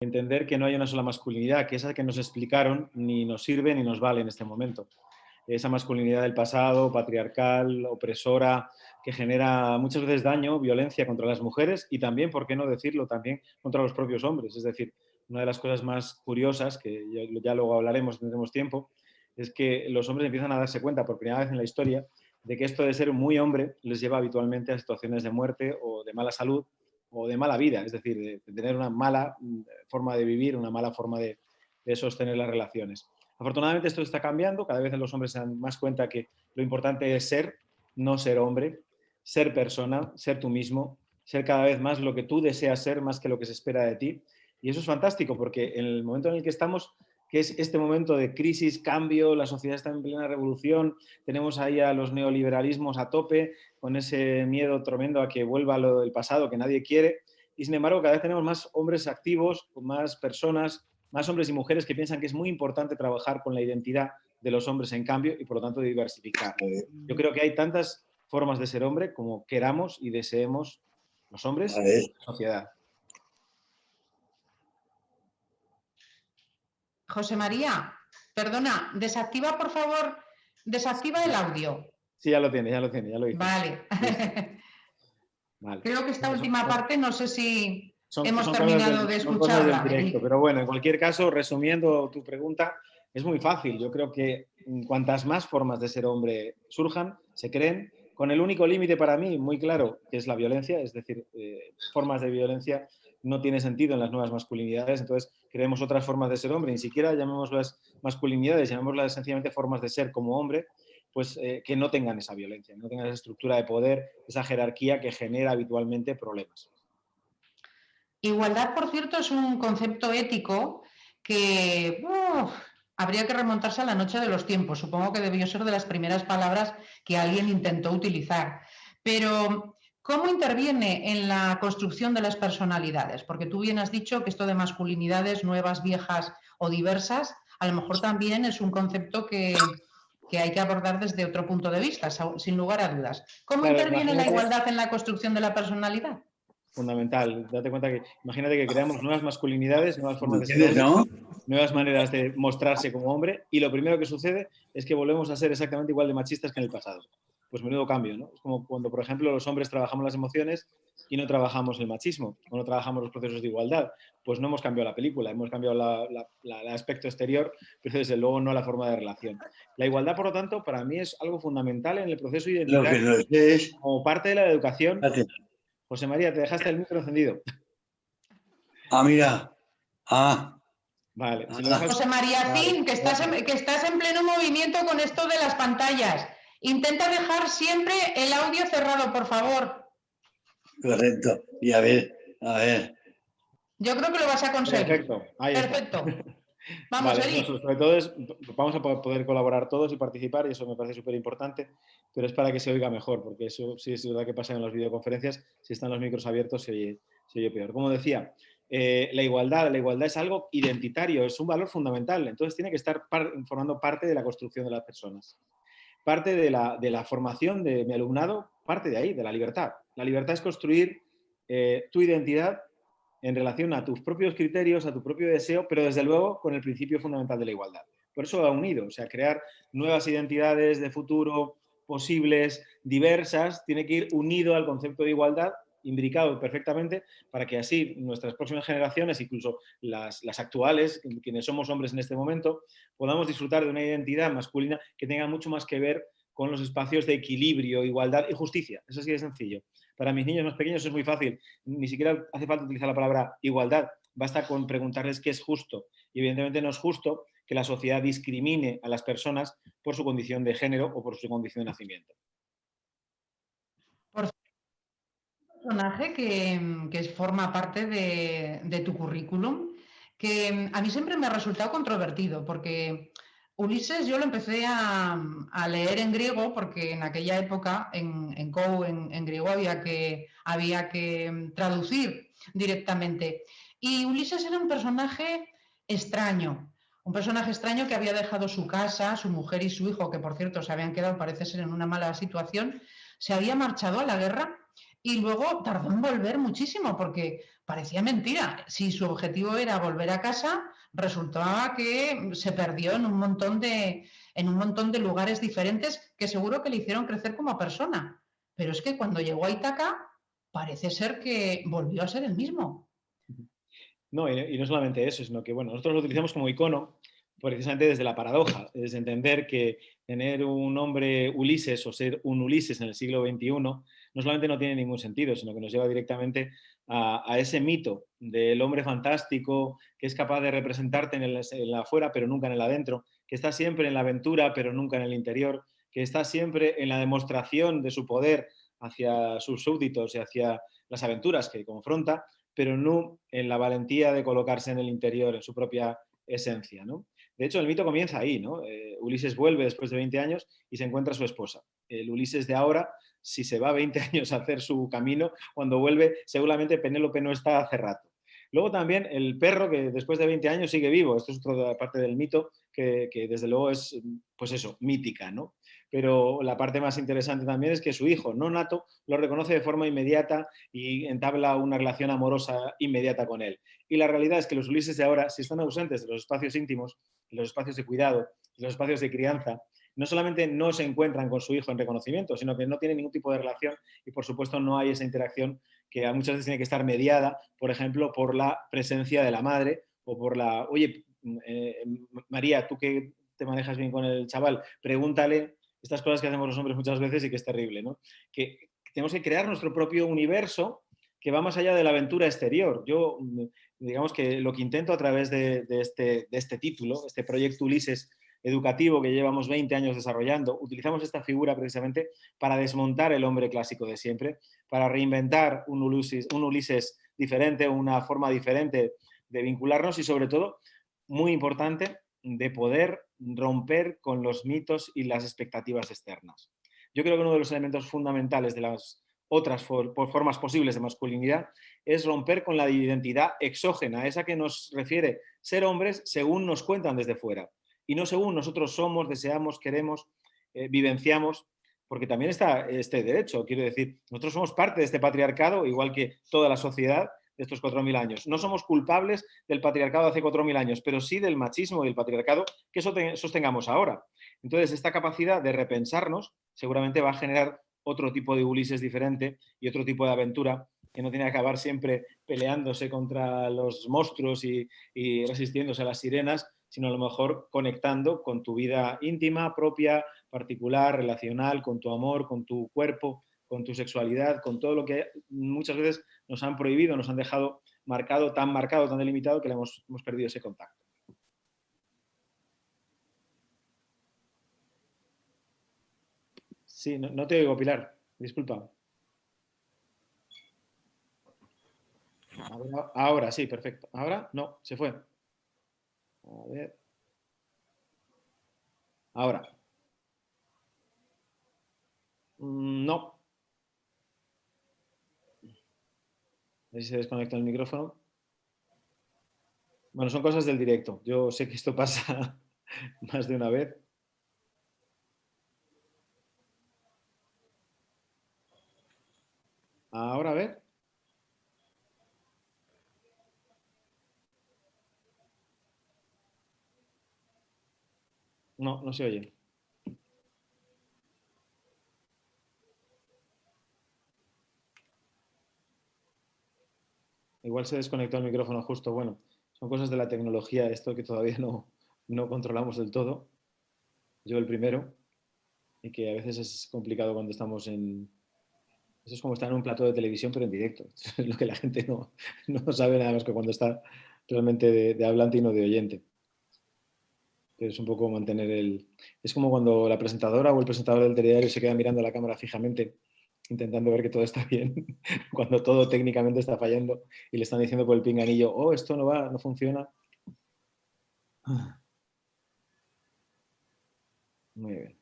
entender que no hay una sola masculinidad, que esa que nos explicaron ni nos sirve ni nos vale en este momento. Esa masculinidad del pasado, patriarcal, opresora, que genera muchas veces daño, violencia contra las mujeres y también, por qué no decirlo, también contra los propios hombres. Es decir, una de las cosas más curiosas, que ya luego hablaremos, tendremos tiempo, es que los hombres empiezan a darse cuenta por primera vez en la historia de que esto de ser muy hombre les lleva habitualmente a situaciones de muerte o de mala salud o de mala vida, es decir, de tener una mala forma de vivir, una mala forma de sostener las relaciones. Afortunadamente esto está cambiando, cada vez los hombres se dan más cuenta que lo importante es ser, no ser hombre, ser persona, ser tú mismo, ser cada vez más lo que tú deseas ser, más que lo que se espera de ti. Y eso es fantástico porque en el momento en el que estamos, que es este momento de crisis, cambio, la sociedad está en plena revolución, tenemos ahí a los neoliberalismos a tope, con ese miedo tremendo a que vuelva lo del pasado que nadie quiere, y sin embargo cada vez tenemos más hombres activos, más personas, más hombres y mujeres que piensan que es muy importante trabajar con la identidad de los hombres en cambio y por lo tanto diversificar. Yo creo que hay tantas formas de ser hombre como queramos y deseemos los hombres y la sociedad. José María, perdona, desactiva por favor, desactiva el audio. Sí, ya lo tiene, ya lo hice. Vale. Vale. Creo que esta última parte no sé si hemos son terminado de son cosas del escucharla. directo, pero bueno, en cualquier caso, resumiendo tu pregunta, es muy fácil. Yo creo que cuantas más formas de ser hombre surjan, se creen, con el único límite para mí muy claro, que es la violencia, es decir, formas de violencia no tiene sentido en las nuevas masculinidades, entonces creemos otras formas de ser hombre, ni siquiera llamémoslas masculinidades, llamémoslas sencillamente formas de ser como hombre, pues que no tengan esa violencia, no tengan esa estructura de poder, esa jerarquía que genera habitualmente problemas. Igualdad, por cierto, es un concepto ético que habría que remontarse a la noche de los tiempos. Supongo que debió ser de las primeras palabras que alguien intentó utilizar. Pero, ¿cómo interviene en la construcción de las personalidades? Porque tú bien has dicho que esto de masculinidades nuevas, viejas o diversas, a lo mejor también es un concepto que hay que abordar desde otro punto de vista, sin lugar a dudas. ¿Cómo Claro, interviene la imagínate, igualdad en la construcción de la personalidad? fundamental, date cuenta que, imagínate que creamos nuevas masculinidades, nuevas ¿Me formas de ser entiendes, hombre, no? nuevas maneras de mostrarse como hombre, y lo primero que sucede es que volvemos a ser exactamente igual de machistas que en el pasado. Pues menudo cambio, ¿no? Es como cuando, por ejemplo, los hombres trabajamos las emociones y no trabajamos el machismo, o no trabajamos los procesos de igualdad. Pues no hemos cambiado la película, hemos cambiado el aspecto exterior, pero desde luego no la forma de relación. La igualdad, por lo tanto, para mí es algo fundamental en el proceso Lo que identitario, no sé es... como parte de la educación. José María, te dejaste el micro encendido. Ah, mira. Ah. Vale. Si lo José dejas... María Vale. Cin, que estás en pleno movimiento con esto de las pantallas. Intenta dejar siempre el audio cerrado, por favor. Correcto. Y a ver. Yo creo que lo vas a conseguir. Perfecto. Ahí Perfecto. está. Vamos, Vale, Eric. sobre todo vamos a poder colaborar todos y participar, y eso me parece súper importante, pero es para que se oiga mejor, porque eso sí es verdad que pasa en las videoconferencias, si están los micros abiertos se oye peor. Como decía, la igualdad es algo identitario, es un valor fundamental, entonces tiene que estar formando parte de la construcción de las personas. Parte de la formación de mi alumnado, parte de ahí, de la libertad. La libertad es construir tu identidad en relación a tus propios criterios, a tu propio deseo, pero desde luego con el principio fundamental de la igualdad. Por eso va unido, o sea, crear nuevas identidades de futuro posibles, diversas, tiene que ir unido al concepto de igualdad, imbricado perfectamente, para que así nuestras próximas generaciones, incluso las actuales, quienes somos hombres en este momento, podamos disfrutar de una identidad masculina que tenga mucho más que ver con los espacios de equilibrio, igualdad y justicia. Eso sí es sencillo. Para mis niños más pequeños es muy fácil. Ni siquiera hace falta utilizar la palabra igualdad. Basta con preguntarles qué es justo. Y evidentemente no es justo que la sociedad discrimine a las personas por su condición de género o por su condición de nacimiento. Por un personaje que forma parte de tu currículum, que a mí siempre me ha resultado controvertido, porque Ulises yo lo empecé a leer en griego, porque en aquella época en COU, en griego, había que traducir directamente. Y Ulises era un personaje extraño que había dejado su casa, su mujer y su hijo, que por cierto se habían quedado, parece ser, en una mala situación, se había marchado a la guerra y luego tardó en volver muchísimo, porque parecía mentira. Si su objetivo era volver a casa, resultaba que se perdió en un montón de lugares diferentes que seguro que le hicieron crecer como persona. Pero es que cuando llegó a Ítaca, parece ser que volvió a ser el mismo. No, y no solamente eso, sino que bueno, nosotros lo utilizamos como icono precisamente desde la paradoja, es entender que tener un hombre Ulises o ser un Ulises en el siglo XXI no solamente no tiene ningún sentido, sino que nos lleva directamente a ese mito del hombre fantástico que es capaz de representarte en la afuera pero nunca en el adentro, que está siempre en la aventura pero nunca en el interior, que está siempre en la demostración de su poder hacia sus súbditos y hacia las aventuras que confronta, pero no en la valentía de colocarse en el interior, en su propia esencia, ¿no? De hecho, el mito comienza ahí, ¿no? Ulises vuelve después de 20 años y se encuentra a su esposa. El Ulises de ahora, si se va 20 años a hacer su camino, cuando vuelve, seguramente Penélope no está hace rato. Luego también el perro que después de 20 años sigue vivo. Esto es otra parte del mito que desde luego es, pues eso, mítica, ¿no? Pero la parte más interesante también es que su hijo, no nato, lo reconoce de forma inmediata y entabla una relación amorosa inmediata con él. Y la realidad es que los Ulises de ahora, si están ausentes de los espacios íntimos, de los espacios de cuidado, de los espacios de crianza, no solamente no se encuentran con su hijo en reconocimiento, sino que no tienen ningún tipo de relación y, por supuesto, no hay esa interacción que muchas veces tiene que estar mediada, por ejemplo, por la presencia de la madre o por la, oye, María, tú que te manejas bien con el chaval, pregúntale estas cosas que hacemos los hombres muchas veces y que es terrible, ¿no? Que tenemos que crear nuestro propio universo que va más allá de la aventura exterior. Yo, digamos que lo que intento a través de este título, este proyecto Ulises educativo que llevamos 20 años desarrollando, utilizamos esta figura precisamente para desmontar el hombre clásico de siempre, para reinventar un Ulises diferente, una forma diferente de vincularnos y sobre todo, muy importante, de poder romper con los mitos y las expectativas externas. Yo creo que uno de los elementos fundamentales de las otras formas posibles de masculinidad es romper con la identidad exógena, esa que nos refiere ser hombres según nos cuentan desde fuera y no según nosotros somos, deseamos, queremos, vivenciamos, porque también está este derecho, quiero decir, nosotros somos parte de este patriarcado, igual que toda la sociedad de estos 4.000 años. No somos culpables del patriarcado de hace 4.000 años, pero sí del machismo y del patriarcado que sostengamos ahora. Entonces, esta capacidad de repensarnos seguramente va a generar otro tipo de Ulises diferente y otro tipo de aventura que no tiene que acabar siempre peleándose contra los monstruos y resistiéndose a las sirenas, sino a lo mejor conectando con tu vida íntima, propia, particular, relacional, con tu amor, con tu cuerpo, con tu sexualidad, con todo lo que muchas veces nos han prohibido, nos han dejado marcado, tan delimitado que hemos perdido ese contacto. Sí, no te oigo, Pilar. Disculpa. Ahora sí, perfecto. Ahora no, se fue. A ver. Ahora. No. A ver si se desconecta el micrófono. Bueno, son cosas del directo. Yo sé que esto pasa más de una vez. Ahora, a ver. No, no se oye. Igual se desconectó el micrófono justo. Bueno, son cosas de la tecnología, esto que todavía no controlamos del todo. Yo el primero, y que a veces es complicado cuando estamos en... Eso es como estar en un plató de televisión, pero en directo. Es lo que la gente no sabe nada más que cuando está realmente de hablante y no de oyente. Pero es un poco mantener el... Es como cuando la presentadora o el presentador del telediario se queda mirando a la cámara fijamente, intentando ver que todo está bien, cuando todo técnicamente está fallando y le están diciendo por el pinganillo, oh, esto no va, no funciona. Muy bien.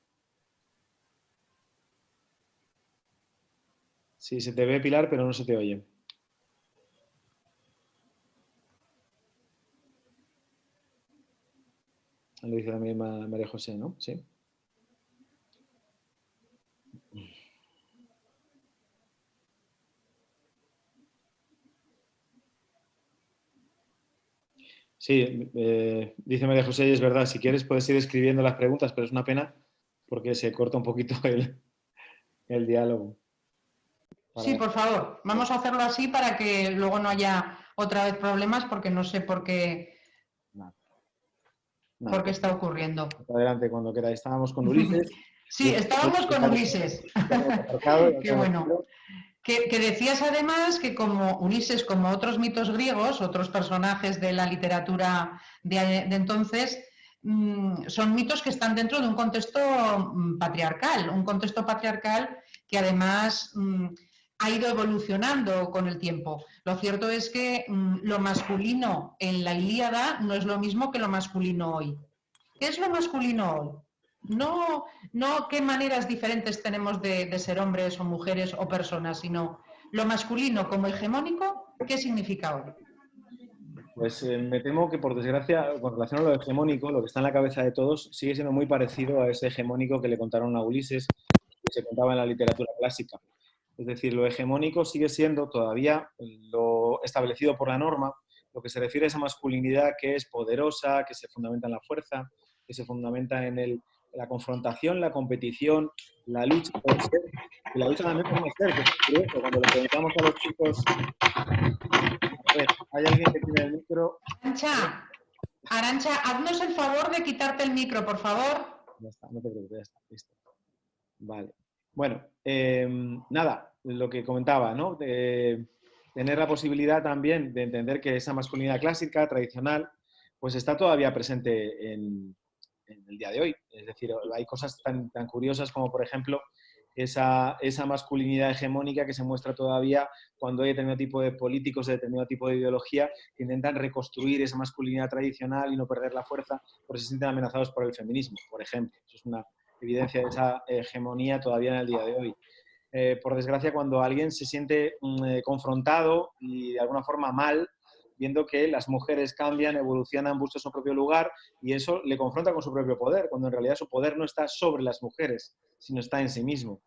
Sí, se te ve, Pilar, pero no se te oye. Lo dice también María José, ¿no? Sí. Sí, dice María José, y es verdad, si quieres puedes ir escribiendo las preguntas, pero es una pena porque se corta un poquito el diálogo. Sí, Para... por favor, vamos a hacerlo así para que luego no haya otra vez problemas porque no sé Nada, por nada, qué está ocurriendo. adelante cuando queráis. Estábamos con Ulises. Sí, estábamos con Ulises. Qué bueno. Que decías además que como Ulises, como otros mitos griegos, otros personajes de la literatura de entonces, son mitos que están dentro de un contexto patriarcal, un contexto patriarcal que además ha ido evolucionando con el tiempo. Lo cierto es que lo masculino en la Ilíada no es lo mismo que lo masculino hoy. ¿Qué es lo masculino hoy? No, no qué maneras diferentes tenemos de ser hombres o mujeres o personas, sino lo masculino como hegemónico, ¿qué significa hoy? Pues me temo que, por desgracia, con relación a lo hegemónico, lo que está en la cabeza de todos sigue siendo muy parecido a ese hegemónico que le contaron a Ulises, que se contaba en la literatura clásica. Es decir, lo hegemónico sigue siendo todavía lo establecido por la norma, lo que se refiere a esa masculinidad que es poderosa, que se fundamenta en la fuerza, que se fundamenta en la confrontación, la competición, la lucha por ser, y la lucha también por no ser, que es curioso. Cuando le preguntamos a los chicos, a ver, hay alguien que tiene el micro. Arancha, Arancha, haznos el favor de quitarte el micro, por favor. Ya está, no te preocupes, ya está, listo. Vale. Bueno, nada, lo que comentaba, ¿no? De tener la posibilidad también de entender que esa masculinidad clásica, tradicional, pues está todavía presente en el día de hoy. Es decir, hay cosas tan curiosas como, por ejemplo, esa masculinidad hegemónica que se muestra todavía cuando hay determinado tipo de políticos, de determinado tipo de ideología que intentan reconstruir esa masculinidad tradicional y no perder la fuerza porque se sienten amenazados por el feminismo, por ejemplo. Eso es una evidencia de esa hegemonía todavía en el día de hoy. Por desgracia, cuando alguien se siente confrontado y de alguna forma mal, viendo que las mujeres cambian, evolucionan, buscan su propio lugar y eso le confronta con su propio poder, cuando en realidad su poder no está sobre las mujeres, sino está en sí mismo.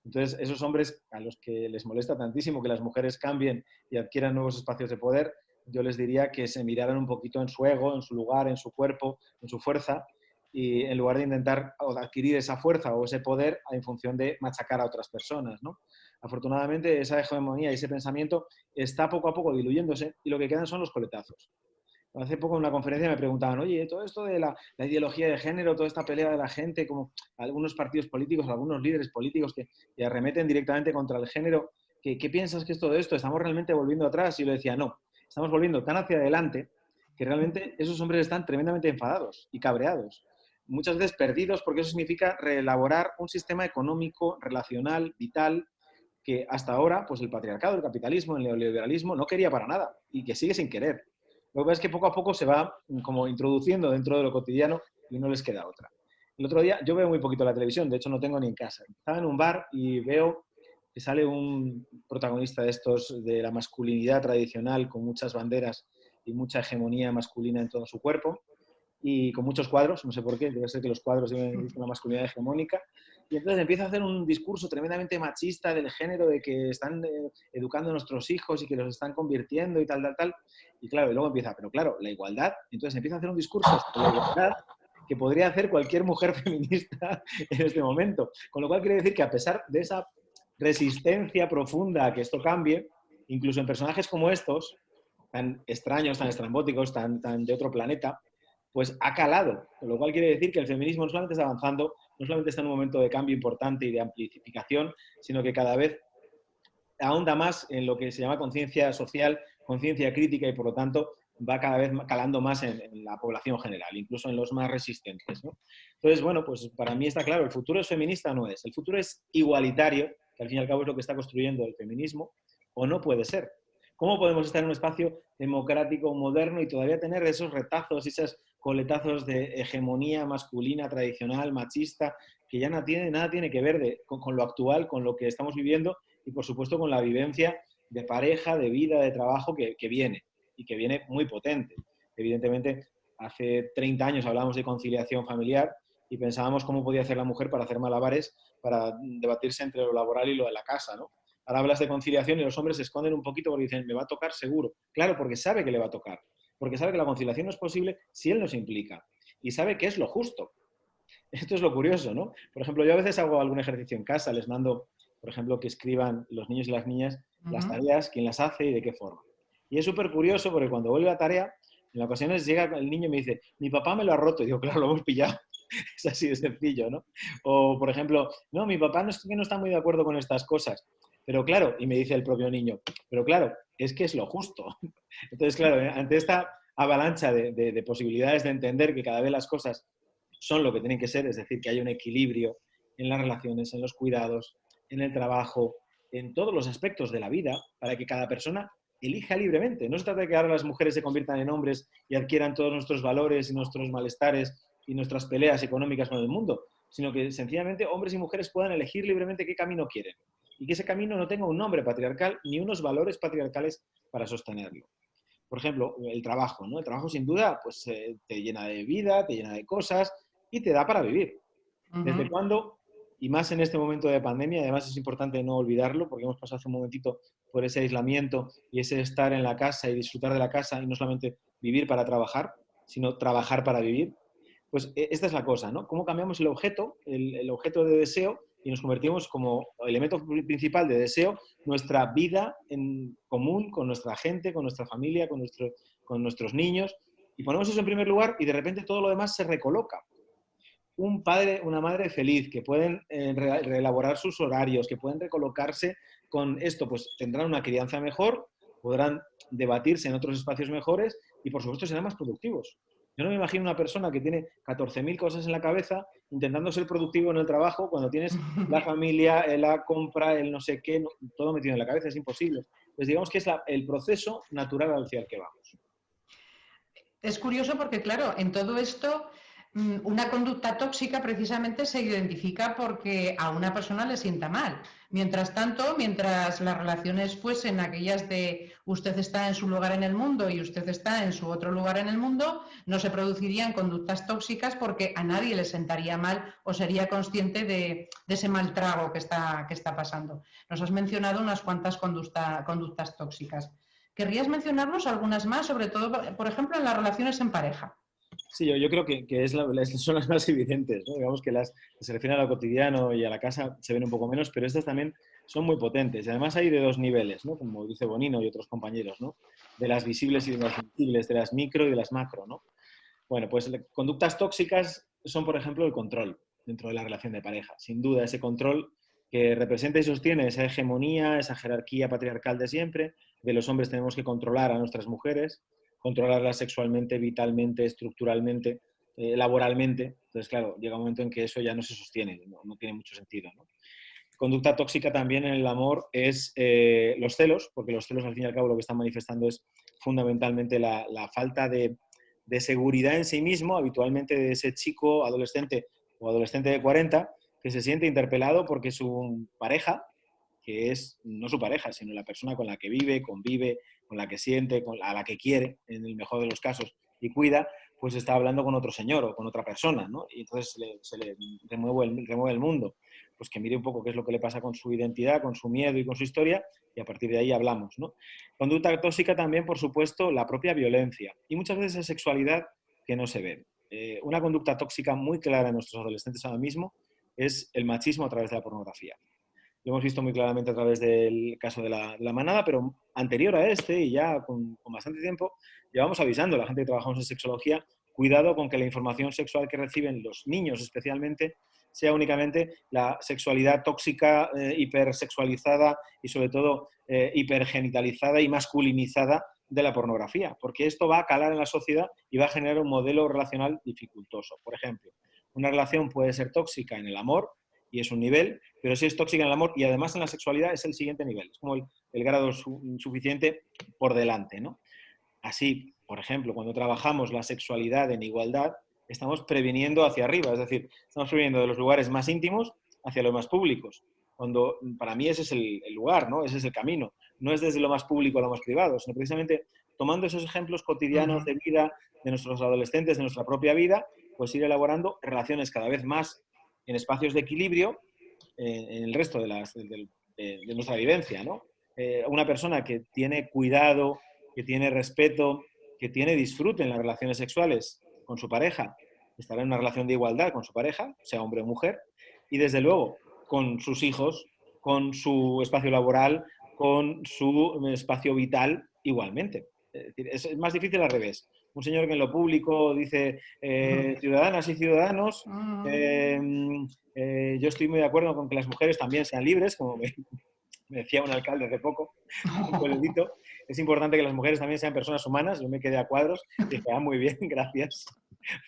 Entonces, esos hombres a los que les molesta tantísimo que las mujeres cambien y adquieran nuevos espacios de poder, yo les diría que se miraran un poquito en su ego, en su lugar, en su cuerpo, en su fuerza, y en lugar de intentar adquirir esa fuerza o ese poder en función de machacar a otras personas, ¿no? Afortunadamente, esa hegemonía y ese pensamiento está poco a poco diluyéndose y lo que quedan son los coletazos. Hace poco en una conferencia me preguntaban, oye, todo esto de la ideología de género, toda esta pelea de la gente, como algunos partidos políticos, algunos líderes políticos que arremeten directamente contra el género, ¿qué piensas que es todo esto? ¿Estamos realmente volviendo atrás? Y yo le decía, no, estamos volviendo tan hacia adelante que realmente esos hombres están tremendamente enfadados y cabreados. Muchas veces perdidos porque eso significa reelaborar un sistema económico, relacional, vital, que hasta ahora, pues el patriarcado, el capitalismo, el neoliberalismo no quería para nada y que sigue sin querer. Lo que pasa es que poco a poco se va como introduciendo dentro de lo cotidiano y no les queda otra. El otro día, yo veo muy poquito la televisión, de hecho no tengo ni en casa. Estaba en un bar y veo que sale un protagonista de estos, de la masculinidad tradicional, con muchas banderas y mucha hegemonía masculina en todo su cuerpo, y con muchos cuadros, no sé por qué, debe ser que los cuadros tienen una masculinidad hegemónica, y entonces empieza a hacer un discurso tremendamente machista del género, de que están educando a nuestros hijos y que los están convirtiendo y tal, y claro, y luego empieza, pero claro, la igualdad, entonces empieza a hacer un discurso sobre la igualdad que podría hacer cualquier mujer feminista en este momento, con lo cual quiere decir que a pesar de esa resistencia profunda a que esto cambie, incluso en personajes como estos, tan extraños, tan estrambóticos, tan de otro planeta, pues ha calado, con lo cual quiere decir que el feminismo no solamente está avanzando, no solamente está en un momento de cambio importante y de amplificación, sino que cada vez ahonda más en lo que se llama conciencia social, conciencia crítica y por lo tanto va cada vez calando más en la población general, incluso en los más resistentes, ¿no? Entonces, bueno, pues para mí está claro, el futuro es feminista o no es, el futuro es igualitario, que al fin y al cabo es lo que está construyendo el feminismo, o no puede ser. ¿Cómo podemos estar en un espacio democrático, moderno y todavía tener esos retazos, esos coletazos de hegemonía masculina, tradicional, machista, que ya nada tiene que ver con lo actual, con lo que estamos viviendo y, por supuesto, con la vivencia de pareja, de vida, de trabajo que viene y que viene muy potente? Evidentemente, hace 30 años hablábamos de conciliación familiar y pensábamos cómo podía hacer la mujer para hacer malabares, para debatirse entre lo laboral y lo de la casa, ¿no? Ahora hablas de conciliación y los hombres se esconden un poquito porque dicen, me va a tocar seguro. Claro, porque sabe que le va a tocar. porque sabe que la conciliación no es posible si él no se implica y sabe que es lo justo. Esto es lo curioso, ¿no? Por ejemplo, yo a veces hago algún ejercicio en casa, les mando, por ejemplo, que escriban los niños y las niñas las Ujú. tareas, quién las hace y de qué forma. Y es súper curioso porque cuando vuelve la tarea, en ocasiones llega el niño y me dice, mi papá me lo ha roto. Y digo, claro, lo hemos pillado. Es así de sencillo, ¿no? O, por ejemplo, no, mi papá no es que no está muy de acuerdo con estas cosas. Pero claro, y me dice el propio niño, pero claro, es que es lo justo. Entonces, claro, ante esta avalancha de posibilidades de entender que cada vez las cosas son lo que tienen que ser, es decir, que haya un equilibrio en las relaciones, en los cuidados, en el trabajo, en todos los aspectos de la vida, para que cada persona elija libremente. No se trata de que ahora las mujeres se conviertan en hombres y adquieran todos nuestros valores y nuestros malestares y nuestras peleas económicas con el mundo, sino que sencillamente hombres y mujeres puedan elegir libremente qué camino quieren y que ese camino no tenga un nombre patriarcal ni unos valores patriarcales para sostenerlo. Por ejemplo, el trabajo, ¿no? El trabajo sin duda pues, te llena de vida, te llena de cosas y te da para vivir. ¿Desde Ujú. cuándo? Y más en este momento de pandemia, además es importante no olvidarlo, porque hemos pasado hace un momentito por ese aislamiento y ese estar en la casa y disfrutar de la casa y no solamente vivir para trabajar, sino trabajar para vivir. Pues esta es la cosa, ¿no? ¿Cómo cambiamos el objeto de deseo y nos convertimos como elemento principal de deseo nuestra vida en común con nuestra gente, con nuestra familia, con nuestros niños? Y ponemos eso en primer lugar y de repente todo lo demás se recoloca. Un padre, una madre feliz, que pueden reelaborar sus horarios, que pueden recolocarse con esto, pues tendrán una crianza mejor, podrán debatirse en otros espacios mejores y por supuesto serán más productivos. Yo no me imagino una persona que tiene 14.000 cosas en la cabeza intentando ser productivo en el trabajo cuando tienes la familia, la compra, el no sé qué, todo metido en la cabeza, es imposible. Pues digamos que es el proceso natural hacia el que vamos. Es curioso porque, claro, en todo esto, una conducta tóxica precisamente se identifica porque a una persona le sienta mal. Mientras tanto, mientras las relaciones fuesen aquellas de usted está en su lugar en el mundo y usted está en su otro lugar en el mundo, no se producirían conductas tóxicas porque a nadie le sentaría mal o sería consciente de ese mal trago que está pasando. Nos has mencionado unas cuantas conductas tóxicas. ¿Querrías mencionarnos algunas más, sobre todo, por ejemplo, en las relaciones en pareja? Sí, yo creo que son las más evidentes, ¿no? Digamos que las que se refieren a lo cotidiano y a la casa se ven un poco menos, pero estas también son muy potentes. Y además hay de dos niveles, ¿no? Como dice Bonino y otros compañeros, ¿no? De las visibles y de las invisibles, de las micro y de las macro, ¿no? Bueno, pues conductas tóxicas son, por ejemplo, el control dentro de la relación de pareja. Sin duda, ese control que representa y sostiene esa hegemonía, esa jerarquía patriarcal de siempre, de los hombres tenemos que controlar a nuestras mujeres, controlarlas sexualmente, vitalmente, estructuralmente, laboralmente. Entonces, claro, llega un momento en que eso ya no se sostiene, no tiene mucho sentido, ¿no? Conducta tóxica también en el amor es los celos, porque los celos al fin y al cabo lo que están manifestando es fundamentalmente la falta de seguridad en sí mismo, habitualmente de ese chico, adolescente o adolescente de 40, que se siente interpelado porque su pareja, que es no su pareja, sino la persona con la que vive, convive, con la que siente, a la que quiere, en el mejor de los casos, y cuida, pues está hablando con otro señor o con otra persona, ¿no? Y entonces se le remueve el mundo. Pues que mire un poco qué es lo que le pasa con su identidad, con su miedo y con su historia, y a partir de ahí hablamos, ¿no? Conducta tóxica también, por supuesto, la propia violencia y muchas veces la sexualidad que no se ve. Una conducta tóxica muy clara en nuestros adolescentes ahora mismo es el machismo a través de la pornografía. Lo hemos visto muy claramente a través del caso de la manada, pero anterior a este, y ya con bastante tiempo, llevamos avisando a la gente que trabajamos en sexología, cuidado con que la información sexual que reciben los niños especialmente sea únicamente la sexualidad tóxica, hipersexualizada y sobre todo hipergenitalizada y masculinizada de la pornografía, porque esto va a calar en la sociedad y va a generar un modelo relacional dificultoso. Por ejemplo, una relación puede ser tóxica en el amor y es un nivel, pero si es tóxica en el amor y además en la sexualidad es el siguiente nivel, es como el grado suficiente por delante, ¿no? Así, por ejemplo, cuando trabajamos la sexualidad en igualdad, estamos previniendo hacia arriba, es decir, estamos previniendo de los lugares más íntimos hacia los más públicos. Cuando para mí ese es el lugar, ¿no? Ese es el camino. No es desde lo más público a lo más privado, sino precisamente tomando esos ejemplos cotidianos de Ujú. vida de nuestros adolescentes, de nuestra propia vida, pues ir elaborando relaciones cada vez más en espacios de equilibrio en el resto de nuestra vivencia, ¿no? Una persona que tiene cuidado, que tiene respeto, que tiene disfrute en las relaciones sexuales con su pareja, estará en una relación de igualdad con su pareja, sea hombre o mujer, y desde luego con sus hijos, con su espacio laboral, con su espacio vital igualmente. Es decir, es más difícil al revés. Un señor que en lo público dice ciudadanas y ciudadanos, yo estoy muy de acuerdo con que las mujeres también sean libres, como me decía un alcalde hace poco, un pueblito. Es importante que las mujeres también sean personas humanas. Yo me quedé a cuadros y dije, muy bien, gracias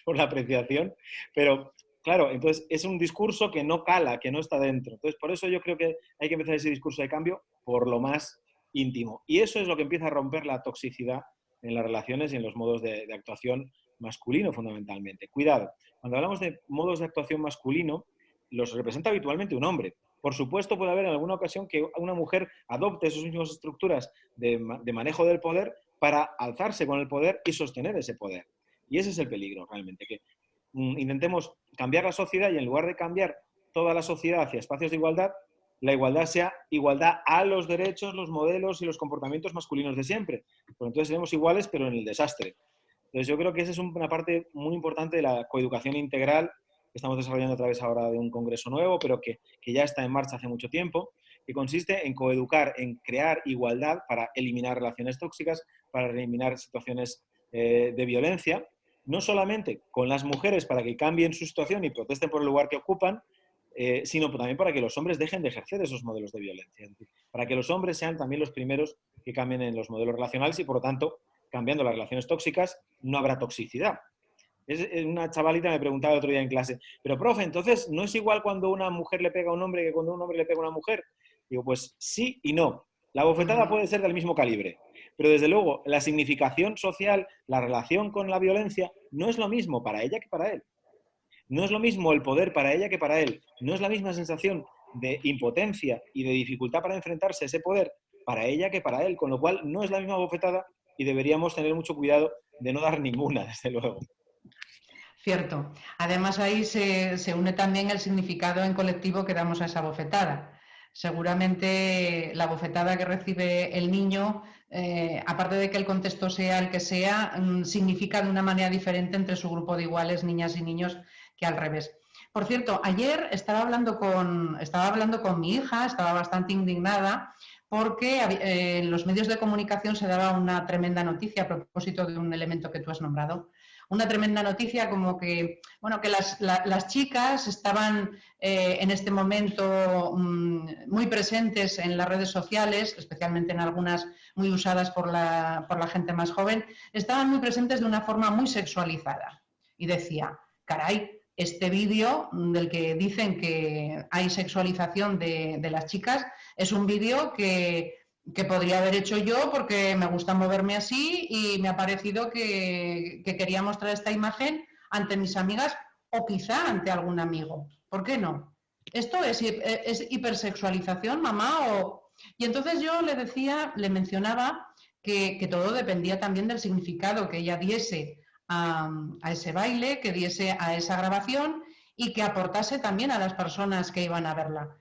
por la apreciación. Pero, claro, entonces es un discurso que no cala, que no está dentro. Entonces, por eso yo creo que hay que empezar ese discurso de cambio por lo más íntimo. Y eso es lo que empieza a romper la toxicidad en las relaciones y en los modos de actuación masculino, fundamentalmente. Cuidado, cuando hablamos de modos de actuación masculino, los representa habitualmente un hombre. Por supuesto, puede haber en alguna ocasión que una mujer adopte esas mismas estructuras de manejo del poder para alzarse con el poder y sostener ese poder. Y ese es el peligro, realmente, que intentemos cambiar la sociedad y en lugar de cambiar toda la sociedad hacia espacios de igualdad, la igualdad sea igualdad a los derechos, los modelos y los comportamientos masculinos de siempre. Pues entonces seremos iguales, pero en el desastre. Entonces yo creo que esa es una parte muy importante de la coeducación integral que estamos desarrollando a través ahora de un congreso nuevo, pero que ya está en marcha hace mucho tiempo, que consiste en coeducar, en crear igualdad para eliminar relaciones tóxicas, para eliminar situaciones de violencia, no solamente con las mujeres para que cambien su situación y protesten por el lugar que ocupan, sino también para que los hombres dejen de ejercer esos modelos de violencia. Es decir, para que los hombres sean también los primeros que cambien en los modelos relacionales y, por lo tanto, cambiando las relaciones tóxicas, no habrá toxicidad. Una chavalita me preguntaba el otro día en clase, pero profe, entonces, ¿no es igual cuando una mujer le pega a un hombre que cuando un hombre le pega a una mujer? Digo, pues sí y no. La bofetada puede ser del mismo calibre, pero desde luego la significación social, la relación con la violencia, no es lo mismo para ella que para él. No es lo mismo el poder para ella que para él. No es la misma sensación de impotencia y de dificultad para enfrentarse a ese poder para ella que para él, con lo cual no es la misma bofetada y deberíamos tener mucho cuidado de no dar ninguna, desde luego. Cierto. Además, ahí se une también el significado en colectivo que damos a esa bofetada. Seguramente la bofetada que recibe el niño, aparte de que el contexto sea el que sea, significa de una manera diferente entre su grupo de iguales, niñas y niños, que al revés. Por cierto, ayer estaba hablando con mi hija, estaba bastante indignada porque en los medios de comunicación se daba una tremenda noticia a propósito de un elemento que tú has nombrado. Una tremenda noticia como que, bueno, que las chicas estaban en este momento muy presentes en las redes sociales, especialmente en algunas muy usadas por la gente más joven, estaban muy presentes de una forma muy sexualizada. Y decía, caray, este vídeo del que dicen que hay sexualización de las chicas es un vídeo que podría haber hecho yo porque me gusta moverme así y me ha parecido que quería mostrar esta imagen ante mis amigas o quizá ante algún amigo. ¿Por qué no? ¿Esto es hipersexualización, mamá? Y entonces yo le mencionaba que todo dependía también del significado que ella diese a ese baile, que diese a esa grabación y que aportase también a las personas que iban a verla.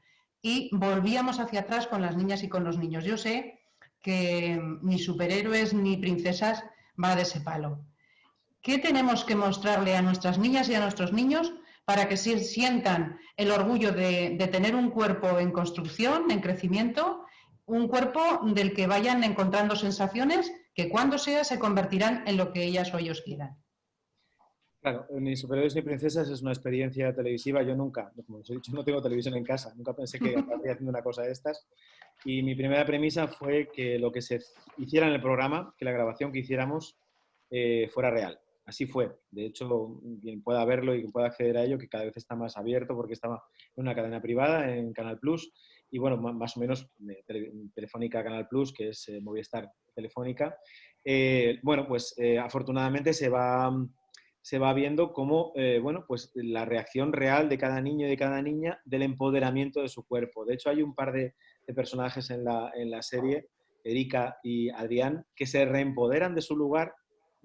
Y volvíamos hacia atrás con las niñas y con los niños. Yo sé que ni superhéroes ni princesas va de ese palo. ¿Qué tenemos que mostrarle a nuestras niñas y a nuestros niños para que sientan el orgullo de tener un cuerpo en construcción, en crecimiento, un cuerpo del que vayan encontrando sensaciones que cuando sea se convertirán en lo que ellas o ellos quieran? Claro, ni superhéroes ni princesas es una experiencia televisiva. Yo nunca, como os he dicho, no tengo televisión en casa. Nunca pensé que estaría haciendo una cosa de estas. Y mi primera premisa fue que lo que se hiciera en el programa, que la grabación que hiciéramos fuera real. Así fue. De hecho, quien pueda verlo y quien pueda acceder a ello, que cada vez está más abierto porque estaba en una cadena privada, en Canal Plus, y bueno, más o menos Telefónica Canal Plus, que es Movistar Telefónica. Bueno, pues afortunadamente se va viendo cómo, bueno, pues la reacción real de cada niño y de cada niña del empoderamiento de su cuerpo. De hecho, hay un par de personajes en la serie, Erika y Adrián, que se reempoderan de su lugar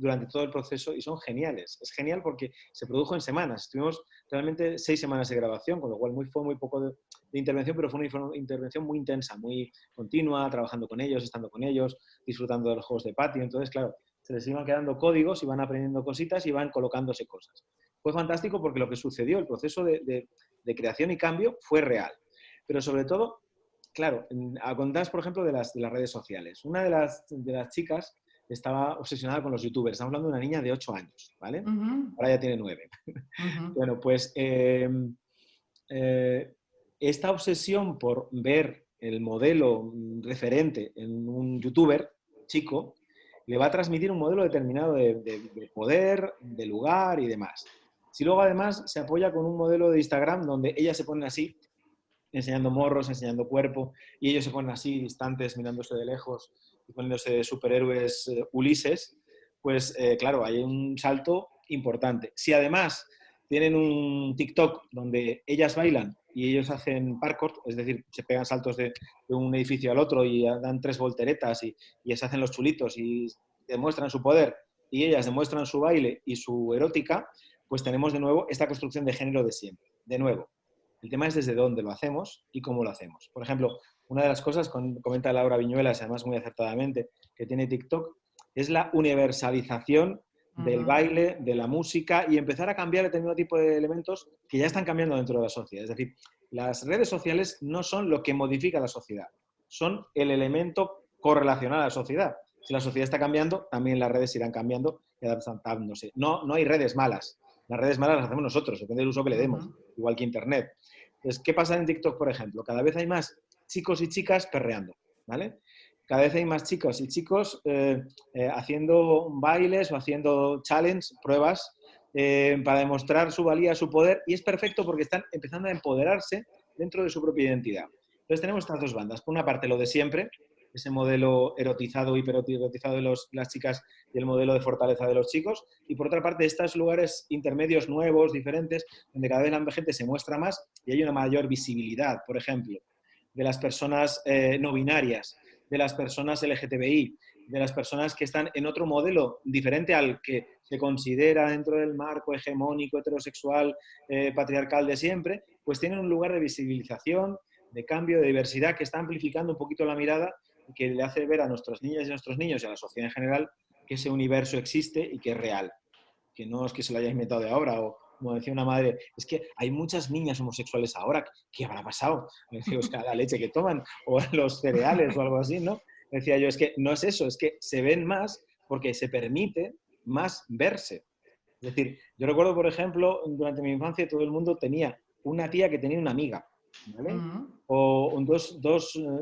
durante todo el proceso y son geniales. Es genial porque se produjo en semanas. Estuvimos realmente 6 semanas de grabación, con lo cual fue muy poco de intervención, pero fue una intervención muy intensa, muy continua, trabajando con ellos, estando con ellos, disfrutando de los juegos de patio. Entonces, claro, se les iban quedando códigos, iban aprendiendo cositas y iban colocándose cosas. Fue fantástico porque lo que sucedió, el proceso de creación y cambio fue real. Pero sobre todo, claro, contadas, por ejemplo, de las redes sociales. Una de las chicas estaba obsesionada con los youtubers. Estamos hablando de una niña de 8 años, ¿vale? Ahora ya tiene 9. Bueno, pues esta obsesión por ver el modelo referente en un youtuber chico le va a transmitir un modelo determinado de poder, de lugar y demás. Si luego además se apoya con un modelo de Instagram donde ellas se ponen así, enseñando morros, enseñando cuerpo, y ellos se ponen así distantes, mirándose de lejos y poniéndose superhéroes Ulises, pues claro, hay un salto importante. Si además tienen un TikTok donde ellas bailan y ellos hacen parkour, es decir, se pegan saltos de un edificio al otro y dan 3 volteretas y se hacen los chulitos y demuestran su poder y ellas demuestran su baile y su erótica, pues tenemos de nuevo esta construcción de género de siempre. De nuevo, el tema es desde dónde lo hacemos y cómo lo hacemos. Por ejemplo, una de las cosas, comenta Laura Viñuelas, además muy acertadamente, que tiene TikTok, es la universalización del baile, de la música y empezar a cambiar determinado tipo de elementos que ya están cambiando dentro de la sociedad. Es decir, las redes sociales no son lo que modifica la sociedad, son el elemento correlacional a la sociedad. Si la sociedad está cambiando, también las redes irán cambiando y adaptándose. No hay redes malas. Las redes malas las hacemos nosotros, depende del uso que le demos, igual que Internet. Entonces, ¿qué pasa en TikTok, por ejemplo? Cada vez hay más chicos y chicas perreando, ¿vale? Cada vez hay más chicos y chicos haciendo bailes o haciendo challenge, pruebas, para demostrar su valía, su poder, y es perfecto porque están empezando a empoderarse dentro de su propia identidad. Entonces tenemos estas dos bandas. Por una parte, lo de siempre, ese modelo erotizado, hipererotizado de las chicas y el modelo de fortaleza de los chicos, y por otra parte, estos lugares intermedios nuevos, diferentes, donde cada vez la gente se muestra más y hay una mayor visibilidad, por ejemplo, de las personas no binarias, de las personas LGTBI, de las personas que están en otro modelo diferente al que se considera dentro del marco hegemónico, heterosexual, patriarcal de siempre, pues tienen un lugar de visibilización, de cambio, de diversidad, que está amplificando un poquito la mirada y que le hace ver a nuestras niñas y a nuestros niños y a la sociedad en general que ese universo existe y que es real, que no es que se lo haya inventado de ahora o, como decía una madre, es que hay muchas niñas homosexuales ahora, ¿qué habrá pasado? Me decía, es que la leche que toman o los cereales o algo así, ¿no? Decía yo, es que no es eso, es que se ven más porque se permite más verse. Es decir, yo recuerdo, por ejemplo, durante mi infancia todo el mundo tenía una tía que tenía una amiga, ¿vale? O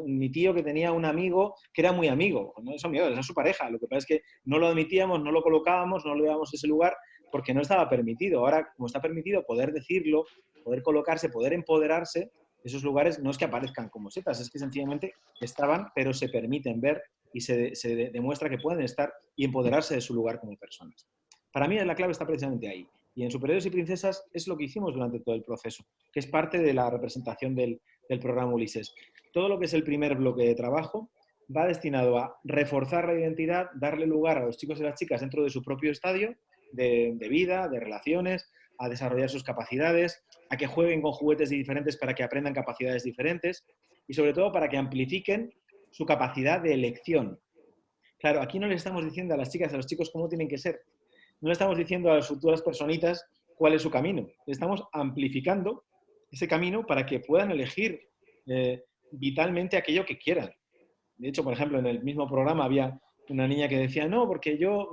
mi tío que tenía un amigo que era muy amigo, no es amigo, era su pareja. Lo que pasa es que no lo admitíamos, no lo colocábamos, no le dábamos ese lugar porque no estaba permitido. Ahora, como está permitido poder decirlo, poder colocarse, poder empoderarse, esos lugares no es que aparezcan como setas, es que sencillamente estaban, pero se permiten ver y se demuestra que pueden estar y empoderarse de su lugar como personas. Para mí la clave está precisamente ahí. Y en Superhéroes y Princesas es lo que hicimos durante todo el proceso, que es parte de la representación del programa Ulises. Todo lo que es el primer bloque de trabajo va destinado a reforzar la identidad, darle lugar a los chicos y las chicas dentro de su propio estadio de vida, de relaciones, a desarrollar sus capacidades, a que jueguen con juguetes diferentes para que aprendan capacidades diferentes y sobre todo para que amplifiquen su capacidad de elección. Claro, aquí no les estamos diciendo a las chicas y a los chicos cómo tienen que ser. No le estamos diciendo a las futuras personitas cuál es su camino. Estamos amplificando ese camino para que puedan elegir vitalmente aquello que quieran. De hecho, por ejemplo, en el mismo programa había una niña que decía, no, porque yo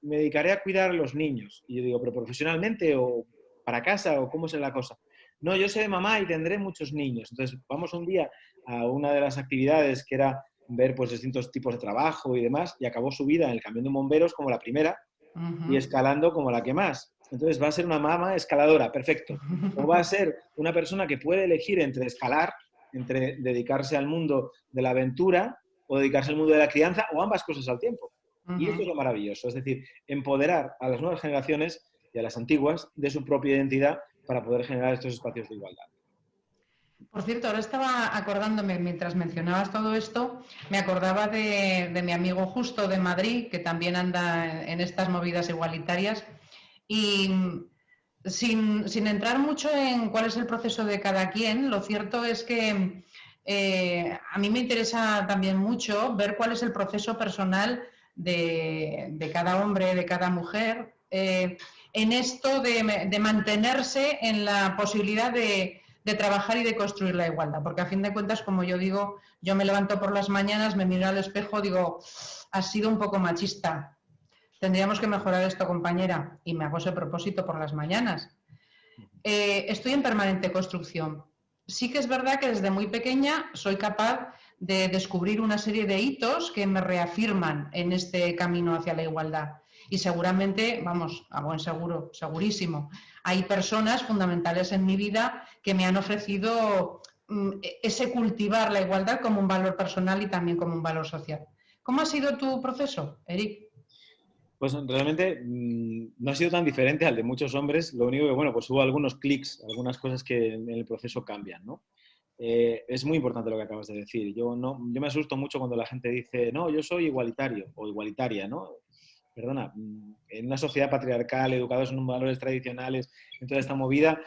me dedicaré a cuidar a los niños. Y yo digo, ¿pero profesionalmente o para casa o cómo es la cosa? No, yo seré mamá y tendré muchos niños. Entonces, vamos un día a una de las actividades que era ver pues, distintos tipos de trabajo y demás, y acabó su vida en el camión de bomberos como la primera, y escalando como la que más. Entonces va a ser una mamá escaladora, perfecto. O va a ser una persona que puede elegir entre escalar, entre dedicarse al mundo de la aventura o dedicarse al mundo de la crianza o ambas cosas al tiempo. Y esto es lo maravilloso, es decir, empoderar a las nuevas generaciones y a las antiguas de su propia identidad para poder generar estos espacios de igualdad. Por cierto, ahora estaba acordándome, mientras mencionabas todo esto, me acordaba de mi amigo Justo de Madrid, que también anda en estas movidas igualitarias, y sin entrar mucho en cuál es el proceso de cada quien, lo cierto es que a mí me interesa también mucho ver cuál es el proceso personal de cada hombre, de cada mujer, en esto de mantenerse en la posibilidad de trabajar y de construir la igualdad. Porque a fin de cuentas, como yo digo, yo me levanto por las mañanas, me miro al espejo, digo, has sido un poco machista. Tendríamos que mejorar esto, compañera, y me hago ese propósito por las mañanas. Estoy en permanente construcción. Sí que es verdad que desde muy pequeña soy capaz de descubrir una serie de hitos que me reafirman en este camino hacia la igualdad. Y seguramente, vamos, a buen seguro, segurísimo, hay personas fundamentales en mi vida que me han ofrecido ese cultivar la igualdad como un valor personal y también como un valor social. ¿Cómo ha sido tu proceso, Eric? Pues realmente no ha sido tan diferente al de muchos hombres. Lo único que, bueno, pues hubo algunos clics, algunas cosas que en el proceso cambian, ¿no? Es muy importante lo que acabas de decir. Yo me asusto mucho cuando la gente dice, no, yo soy igualitario o igualitaria, ¿no? Perdona, en una sociedad patriarcal, educados en valores tradicionales, en toda esta movida,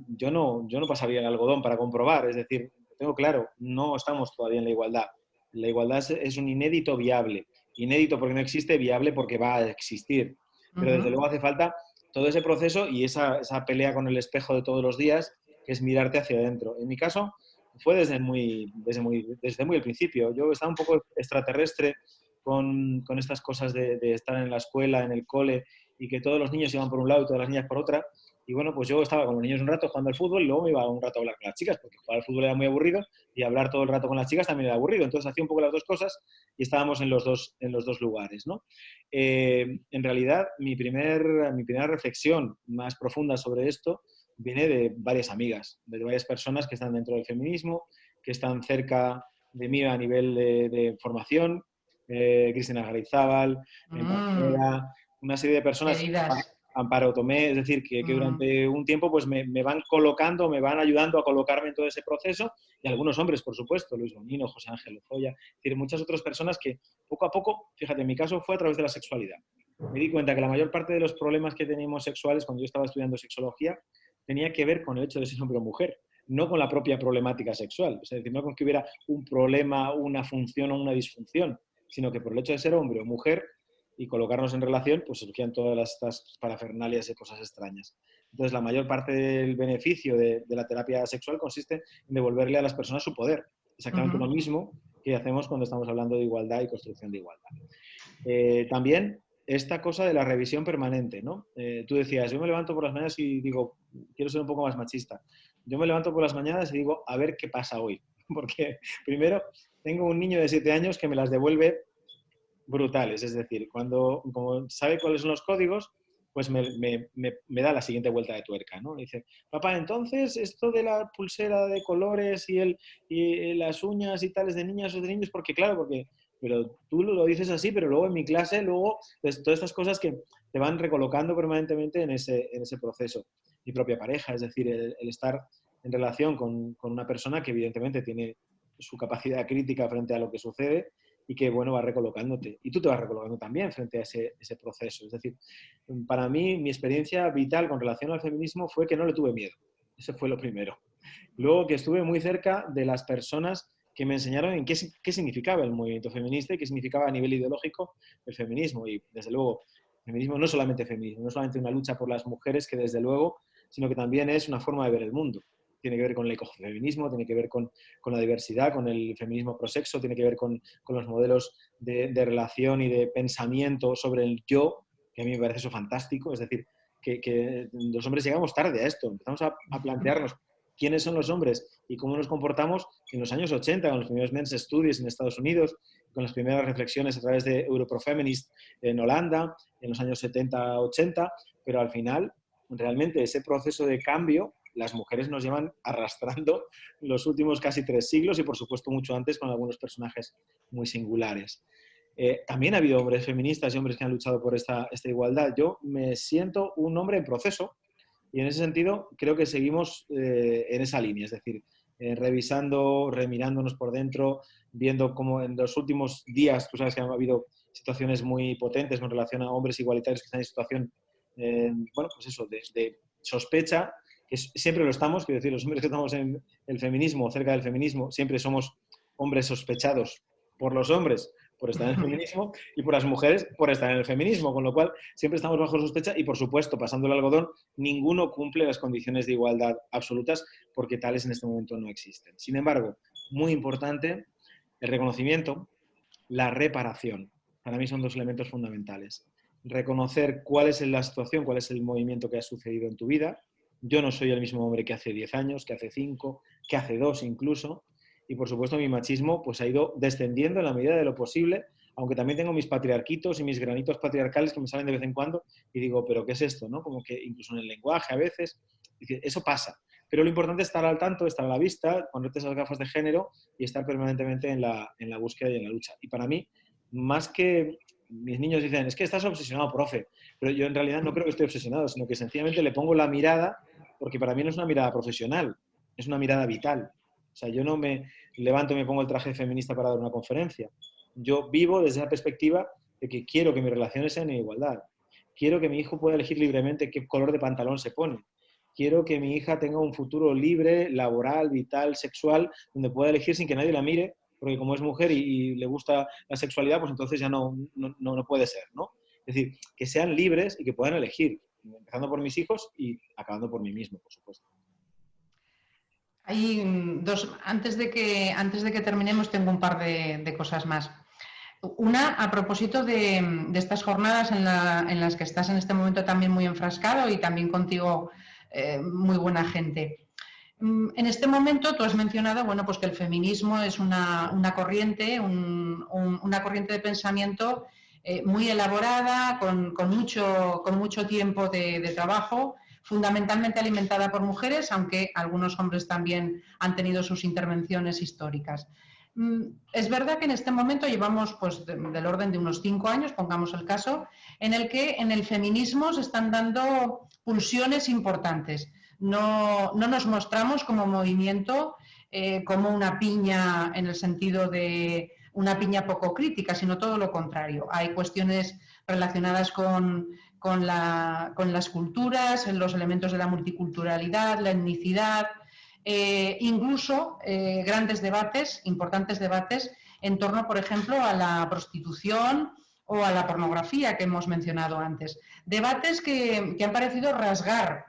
yo no pasaría el algodón para comprobar. Es decir, tengo claro, no estamos todavía en la igualdad. La igualdad es un inédito viable. Inédito porque no existe, viable porque va a existir. Pero desde luego hace falta todo ese proceso y esa pelea con el espejo de todos los días, que es mirarte hacia adentro. En mi caso, fue desde muy el principio. Yo estaba un poco extraterrestre con estas cosas de estar en la escuela, en el cole, y que todos los niños iban por un lado y todas las niñas por otra. Y bueno, pues yo estaba con los niños un rato jugando al fútbol y luego me iba un rato a hablar con las chicas, porque jugar al fútbol era muy aburrido y hablar todo el rato con las chicas también era aburrido. Entonces hacía un poco las dos cosas y estábamos en los dos lugares, ¿no? En realidad, mi primera reflexión más profunda sobre esto viene de varias amigas, de varias personas que están dentro del feminismo, que están cerca de mí a nivel de formación, Cristina Garayzábal, una serie de personas, Queridas. Amparo Tomé, es decir, que durante un tiempo pues me van colocando, me van ayudando a colocarme en todo ese proceso, y algunos hombres, por supuesto, Luis Bonino, José Ángel Lozoya, es decir, muchas otras personas que poco a poco, fíjate, en mi caso fue a través de la sexualidad. Me di cuenta que la mayor parte de los problemas que teníamos sexuales cuando yo estaba estudiando sexología tenía que ver con el hecho de ser hombre o mujer, no con la propia problemática sexual. Es decir, no con que hubiera un problema, una función o una disfunción, sino que por el hecho de ser hombre o mujer y colocarnos en relación, pues surgían todas estas parafernalias y cosas extrañas. Entonces, la mayor parte del beneficio de la terapia sexual consiste en devolverle a las personas su poder. Exactamente lo mismo que hacemos cuando estamos hablando de igualdad y construcción de igualdad. También esta cosa de la revisión permanente, ¿no? Tú decías, yo me levanto por las mañanas y digo, quiero ser un poco más machista. Yo me levanto por las mañanas y digo, a ver qué pasa hoy. Porque primero tengo un niño de 7 años que me las devuelve brutales. Es decir, como sabe cuáles son los códigos, pues me da la siguiente vuelta de tuerca, ¿no? Dice, papá, entonces esto de la pulsera de colores y las uñas y tales de niñas o de niños, pero tú lo dices así, pero luego en mi clase, luego, pues, todas estas cosas que te van recolocando permanentemente en ese proceso. Mi propia pareja, es decir, el estar en relación con una persona que evidentemente tiene su capacidad crítica frente a lo que sucede y que, bueno, va recolocándote. Y tú te vas recolocando también frente a ese proceso. Es decir, para mí, mi experiencia vital con relación al feminismo fue que no le tuve miedo. Eso fue lo primero. Luego, que estuve muy cerca de las personas que me enseñaron en qué significaba el movimiento feminista y qué significaba a nivel ideológico el feminismo. Y, desde luego, el feminismo no es solamente feminismo, no es solamente una lucha por las mujeres, que desde luego, sino que también es una forma de ver el mundo. Tiene que ver con el ecofeminismo, tiene que ver con la diversidad, con el feminismo prosexo, tiene que ver con los modelos de relación y de pensamiento sobre el yo, que a mí me parece eso fantástico. Es decir, que los hombres llegamos tarde a esto, empezamos a plantearnos quiénes son los hombres y cómo nos comportamos en los años 80, con los primeros men's studies en Estados Unidos, con las primeras reflexiones a través de Europrofeminist en Holanda, en los años 70-80, pero al final, realmente ese proceso de cambio, las mujeres nos llevan arrastrando los últimos casi 3 siglos y, por supuesto, mucho antes con algunos personajes muy singulares. También ha habido hombres feministas y hombres que han luchado por esta igualdad. Yo me siento un hombre en proceso y, en ese sentido, creo que seguimos en esa línea, es decir, revisando, remirándonos por dentro, viendo cómo en los últimos días, tú sabes que ha habido situaciones muy potentes con relación a hombres igualitarios que están en situación, bueno, pues eso, de sospecha, que siempre lo estamos, quiero decir, los hombres que estamos en el feminismo, cerca del feminismo, siempre somos hombres sospechados por los hombres, por estar en el feminismo y por las mujeres por estar en el feminismo, con lo cual siempre estamos bajo sospecha y, por supuesto, pasando el algodón, ninguno cumple las condiciones de igualdad absolutas porque tales en este momento no existen. Sin embargo, muy importante, el reconocimiento, la reparación. Para mí son dos elementos fundamentales. Reconocer cuál es la situación, cuál es el movimiento que ha sucedido en tu vida. Yo no soy el mismo hombre que hace 10 años, que hace 5, que hace 2 incluso. Y por supuesto mi machismo pues ha ido descendiendo en la medida de lo posible, aunque también tengo mis patriarquitos y mis granitos patriarcales que me salen de vez en cuando y digo, ¿pero qué es esto? ¿No? Como que incluso en el lenguaje a veces, eso pasa. Pero lo importante es estar al tanto, estar a la vista, ponerte esas gafas de género y estar permanentemente en la búsqueda y en la lucha. Y para mí, más que mis niños dicen, es que estás obsesionado, profe, pero yo en realidad no creo que esté obsesionado, sino que sencillamente le pongo la mirada, porque para mí no es una mirada profesional, es una mirada vital. O sea, yo no me levanto y me pongo el traje feminista para dar una conferencia. Yo vivo desde esa perspectiva de que quiero que mis relaciones sean en igualdad. Quiero que mi hijo pueda elegir libremente qué color de pantalón se pone. Quiero que mi hija tenga un futuro libre, laboral, vital, sexual, donde pueda elegir sin que nadie la mire, porque como es mujer y le gusta la sexualidad, pues entonces ya no puede ser, ¿no? Es decir, que sean libres y que puedan elegir, empezando por mis hijos y acabando por mí mismo, por supuesto. Hay antes de que terminemos, tengo un par de cosas más. Una, a propósito de estas jornadas en las que estás en este momento también muy enfrascado y también contigo muy buena gente. En este momento tú has mencionado, bueno, pues que el feminismo es una corriente, una corriente de pensamiento muy elaborada, con mucho tiempo de trabajo, fundamentalmente alimentada por mujeres, aunque algunos hombres también han tenido sus intervenciones históricas. Es verdad que en este momento llevamos pues, del orden de unos 5 años, pongamos el caso, en el que en el feminismo se están dando pulsiones importantes. No nos mostramos como movimiento como una piña en el sentido de una piña poco crítica, sino todo lo contrario. Hay cuestiones relacionadas con las culturas, los elementos de la multiculturalidad, la etnicidad, incluso grandes debates, importantes debates, en torno, por ejemplo, a la prostitución o a la pornografía que hemos mencionado antes. Debates que han parecido rasgar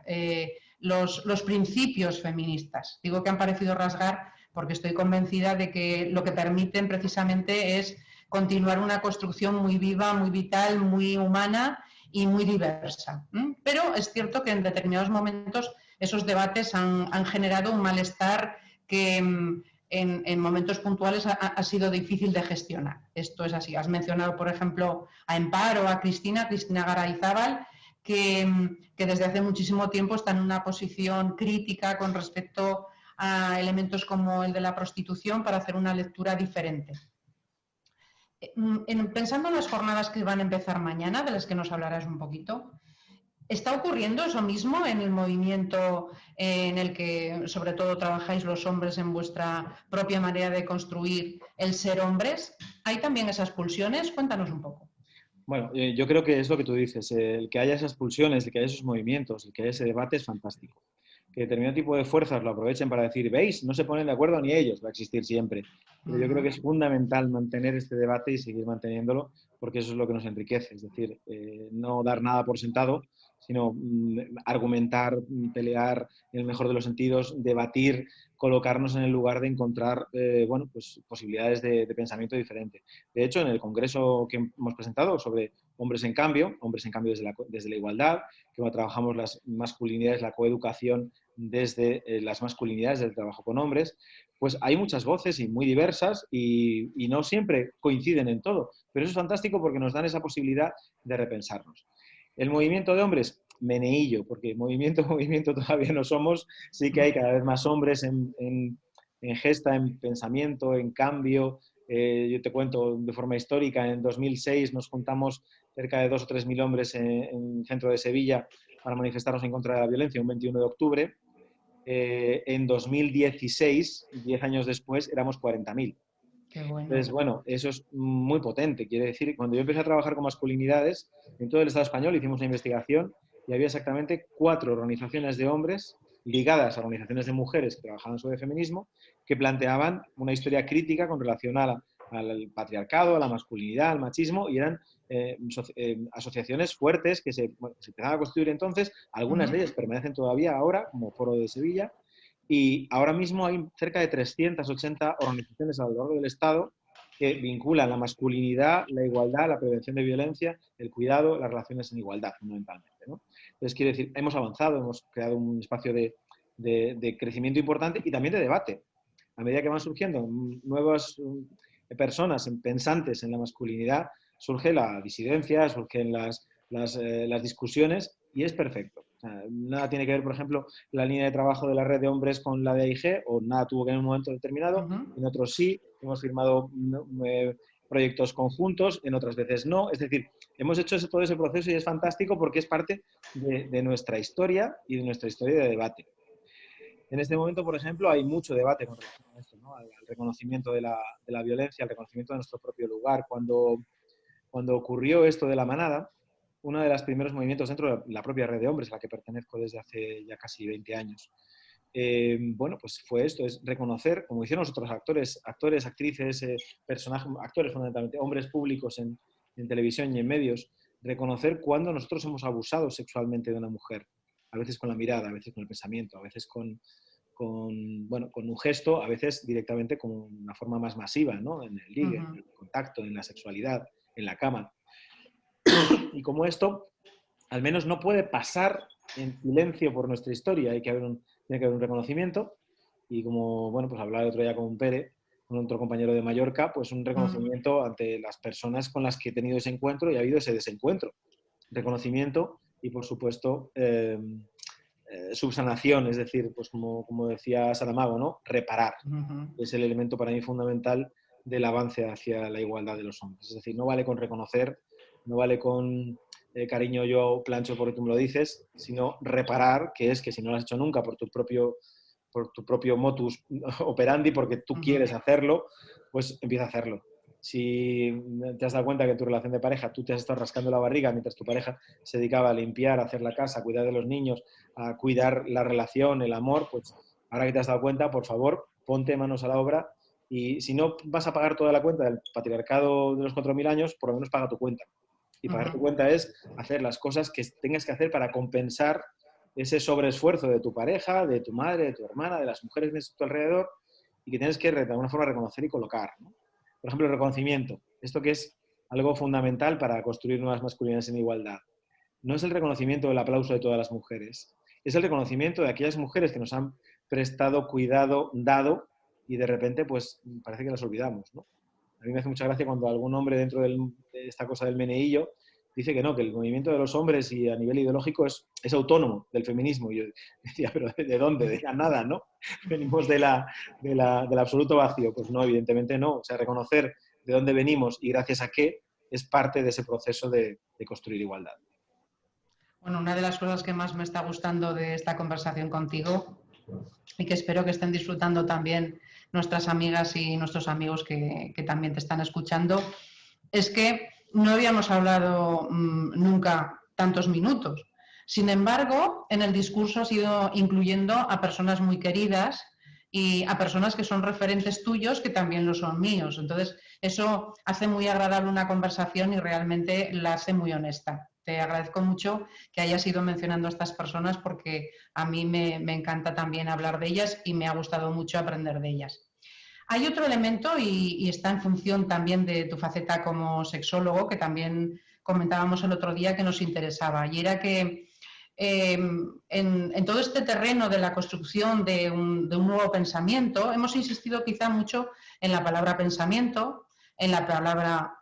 los principios feministas. Digo que han parecido rasgar porque estoy convencida de que lo que permiten precisamente es continuar una construcción muy viva, muy vital, muy humana y muy diversa. Pero es cierto que en determinados momentos esos debates han generado un malestar que en momentos puntuales ha sido difícil de gestionar. Esto es así. Has mencionado, por ejemplo, a Emparo, a Cristina Garayzábal, que desde hace muchísimo tiempo está en una posición crítica con respecto a elementos como el de la prostitución para hacer una lectura diferente. Pensando en las jornadas que van a empezar mañana, de las que nos hablarás un poquito, ¿está ocurriendo eso mismo en el movimiento en el que sobre todo trabajáis los hombres en vuestra propia manera de construir el ser hombres? ¿Hay también esas pulsiones? Cuéntanos un poco. Bueno, yo creo que es lo que tú dices, el que haya esas pulsiones, el que haya esos movimientos, el que haya ese debate es fantástico. Que determinado tipo de fuerzas lo aprovechen para decir, ¿veis? No se ponen de acuerdo ni ellos, va a existir siempre. Pero yo creo que es fundamental mantener este debate y seguir manteniéndolo, porque eso es lo que nos enriquece. Es decir, no dar nada por sentado, sino argumentar, pelear en el mejor de los sentidos, debatir, colocarnos en el lugar de encontrar bueno, pues, posibilidades de pensamiento diferente. De hecho, en el congreso que hemos presentado sobre hombres en cambio desde la igualdad, que trabajamos las masculinidades, la coeducación desde las masculinidades del trabajo con hombres, pues hay muchas voces y muy diversas y no siempre coinciden en todo, pero eso es fantástico porque nos dan esa posibilidad de repensarnos. El movimiento de hombres, meneillo, porque movimiento todavía no somos, sí que hay cada vez más hombres en gesta, en pensamiento, en cambio. Yo te cuento de forma histórica, en 2006 nos juntamos cerca de 2 o 3 mil hombres en el centro de Sevilla para manifestarnos en contra de la violencia un 21 de octubre. En 2016, 10 años después, éramos 40.000. Qué bueno. Entonces, bueno, eso es muy potente. Quiere decir, cuando yo empecé a trabajar con masculinidades, en todo el Estado español hicimos una investigación y había exactamente 4 organizaciones de hombres ligadas a organizaciones de mujeres que trabajaban sobre feminismo, que planteaban una historia crítica con relación a al patriarcado, a la masculinidad, al machismo, y eran asociaciones fuertes que se empezaban a constituir entonces. Algunas de ellas permanecen todavía ahora, como Foro de Sevilla, y ahora mismo hay cerca de 380 organizaciones a lo largo del Estado que vinculan la masculinidad, la igualdad, la prevención de violencia, el cuidado, las relaciones en igualdad, fundamentalmente, ¿no? Entonces, quiero decir, hemos avanzado, hemos creado un espacio de crecimiento importante y también de debate. A medida que van surgiendo nuevas personas pensantes en la masculinidad, surge la disidencia, surgen las discusiones y es perfecto. O sea, nada tiene que ver, por ejemplo, la línea de trabajo de la red de hombres con la de AIG, o nada tuvo que ver en un momento determinado, en otros sí, hemos firmado proyectos conjuntos, en otras veces no. Es decir, hemos hecho todo ese proceso y es fantástico porque es parte de nuestra historia y de nuestra historia de debate. En este momento, por ejemplo, hay mucho debate con relación a esto, ¿no? Al reconocimiento de la violencia, al reconocimiento de nuestro propio lugar. Cuando ocurrió esto de la manada, uno de los primeros movimientos dentro de la propia red de hombres, a la que pertenezco desde hace ya casi 20 años, bueno, pues fue esto, es reconocer, como hicieron los otros actores, actrices, personajes, actores fundamentalmente, hombres públicos en televisión y en medios, reconocer cuando nosotros hemos abusado sexualmente de una mujer, a veces con la mirada, a veces con el pensamiento, a veces con un gesto, a veces directamente con una forma más masiva, ¿no? En el ligue, en el contacto, en la sexualidad, en la cama. Y como esto, al menos no puede pasar en silencio por nuestra historia, tiene que haber un reconocimiento. Y como, bueno, pues hablaba el otro día con Pere, con otro compañero de Mallorca, pues un reconocimiento ante las personas con las que he tenido ese encuentro y ha habido ese desencuentro. Reconocimiento y, por supuesto, subsanación, es decir, pues como decía Saramago, ¿no? Reparar. Es el elemento para mí fundamental del avance hacia la igualdad de los hombres. Es decir, no vale con reconocer, no vale con cariño, yo plancho porque tú me lo dices, sino reparar, que es que si no lo has hecho nunca por tu propio modus operandi, porque tú quieres hacerlo, pues empieza a hacerlo. Si te has dado cuenta que en tu relación de pareja tú te has estado rascando la barriga mientras tu pareja se dedicaba a limpiar, a hacer la casa, a cuidar de los niños, a cuidar la relación, el amor, pues ahora que te has dado cuenta, por favor, ponte manos a la obra y si no vas a pagar toda la cuenta del patriarcado de los 4.000 años, por lo menos paga tu cuenta. Y pagar tu cuenta es hacer las cosas que tengas que hacer para compensar ese sobreesfuerzo de tu pareja, de tu madre, de tu hermana, de las mujeres de tu alrededor y que tienes que de alguna forma reconocer y colocar, ¿no? Por ejemplo, el reconocimiento. Esto que es algo fundamental para construir nuevas masculinidades en igualdad. No es el reconocimiento del aplauso de todas las mujeres. Es el reconocimiento de aquellas mujeres que nos han prestado, cuidado, dado y de repente pues parece que las olvidamos, ¿no? A mí me hace mucha gracia cuando algún hombre dentro de esta cosa del meneillo dice que no, que el movimiento de los hombres y a nivel ideológico es autónomo del feminismo. Y yo decía, ¿pero de dónde? De la nada, ¿no? Venimos del absoluto vacío. Pues no, evidentemente no. O sea, reconocer de dónde venimos y gracias a qué es parte de ese proceso de construir igualdad. Bueno, una de las cosas que más me está gustando de esta conversación contigo y que espero que estén disfrutando también nuestras amigas y nuestros amigos que también te están escuchando, es que no habíamos hablado nunca tantos minutos. Sin embargo, en el discurso has ido incluyendo a personas muy queridas y a personas que son referentes tuyos que también lo son míos. Entonces, eso hace muy agradable una conversación y realmente la hace muy honesta. Te agradezco mucho que hayas ido mencionando a estas personas porque a mí me encanta también hablar de ellas y me ha gustado mucho aprender de ellas. Hay otro elemento y está en función también de tu faceta como sexólogo, que también comentábamos el otro día que nos interesaba, y era que en todo este terreno de la construcción de un nuevo pensamiento, hemos insistido quizá mucho en la palabra pensamiento, en la palabra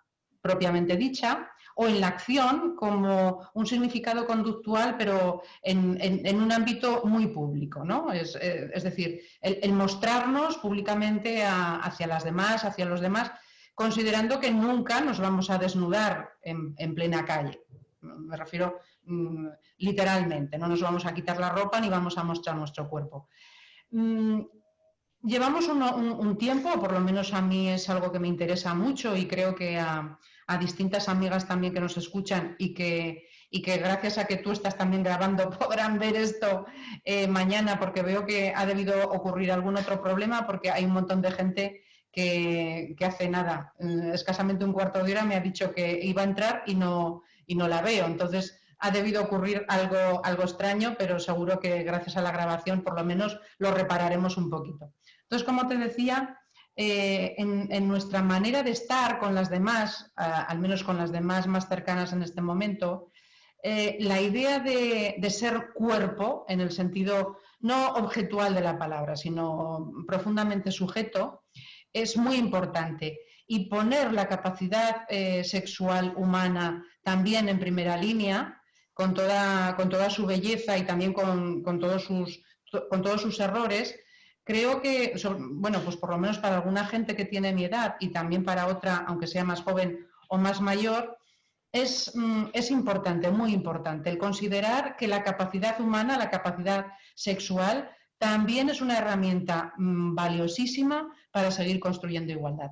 propiamente dicha, o en la acción como un significado conductual, pero en un ámbito muy público, ¿no? Es decir, el mostrarnos públicamente hacia las demás, hacia los demás, considerando que nunca nos vamos a desnudar en plena calle. Me refiero literalmente, no nos vamos a quitar la ropa ni vamos a mostrar nuestro cuerpo. Llevamos un tiempo, por lo menos a mí es algo que me interesa mucho y creo que a distintas amigas también que nos escuchan y que gracias a que tú estás también grabando podrán ver esto mañana, porque veo que ha debido ocurrir algún otro problema porque hay un montón de gente que hace nada, escasamente un cuarto de hora me ha dicho que iba a entrar y no la veo. Entonces ha debido ocurrir algo extraño, pero seguro que gracias a la grabación por lo menos lo repararemos un poquito. Entonces, como te decía, en nuestra manera de estar con las demás, al menos con las demás más cercanas en este momento, la idea de ser cuerpo, en el sentido no objetual de la palabra, sino profundamente sujeto, es muy importante. Y poner la capacidad sexual humana también en primera línea, con toda su belleza y también con todos sus errores, creo que, bueno, pues por lo menos para alguna gente que tiene mi edad y también para otra, aunque sea más joven o más mayor, es importante, muy importante, el considerar que la capacidad humana, la capacidad sexual, también es una herramienta valiosísima para seguir construyendo igualdad.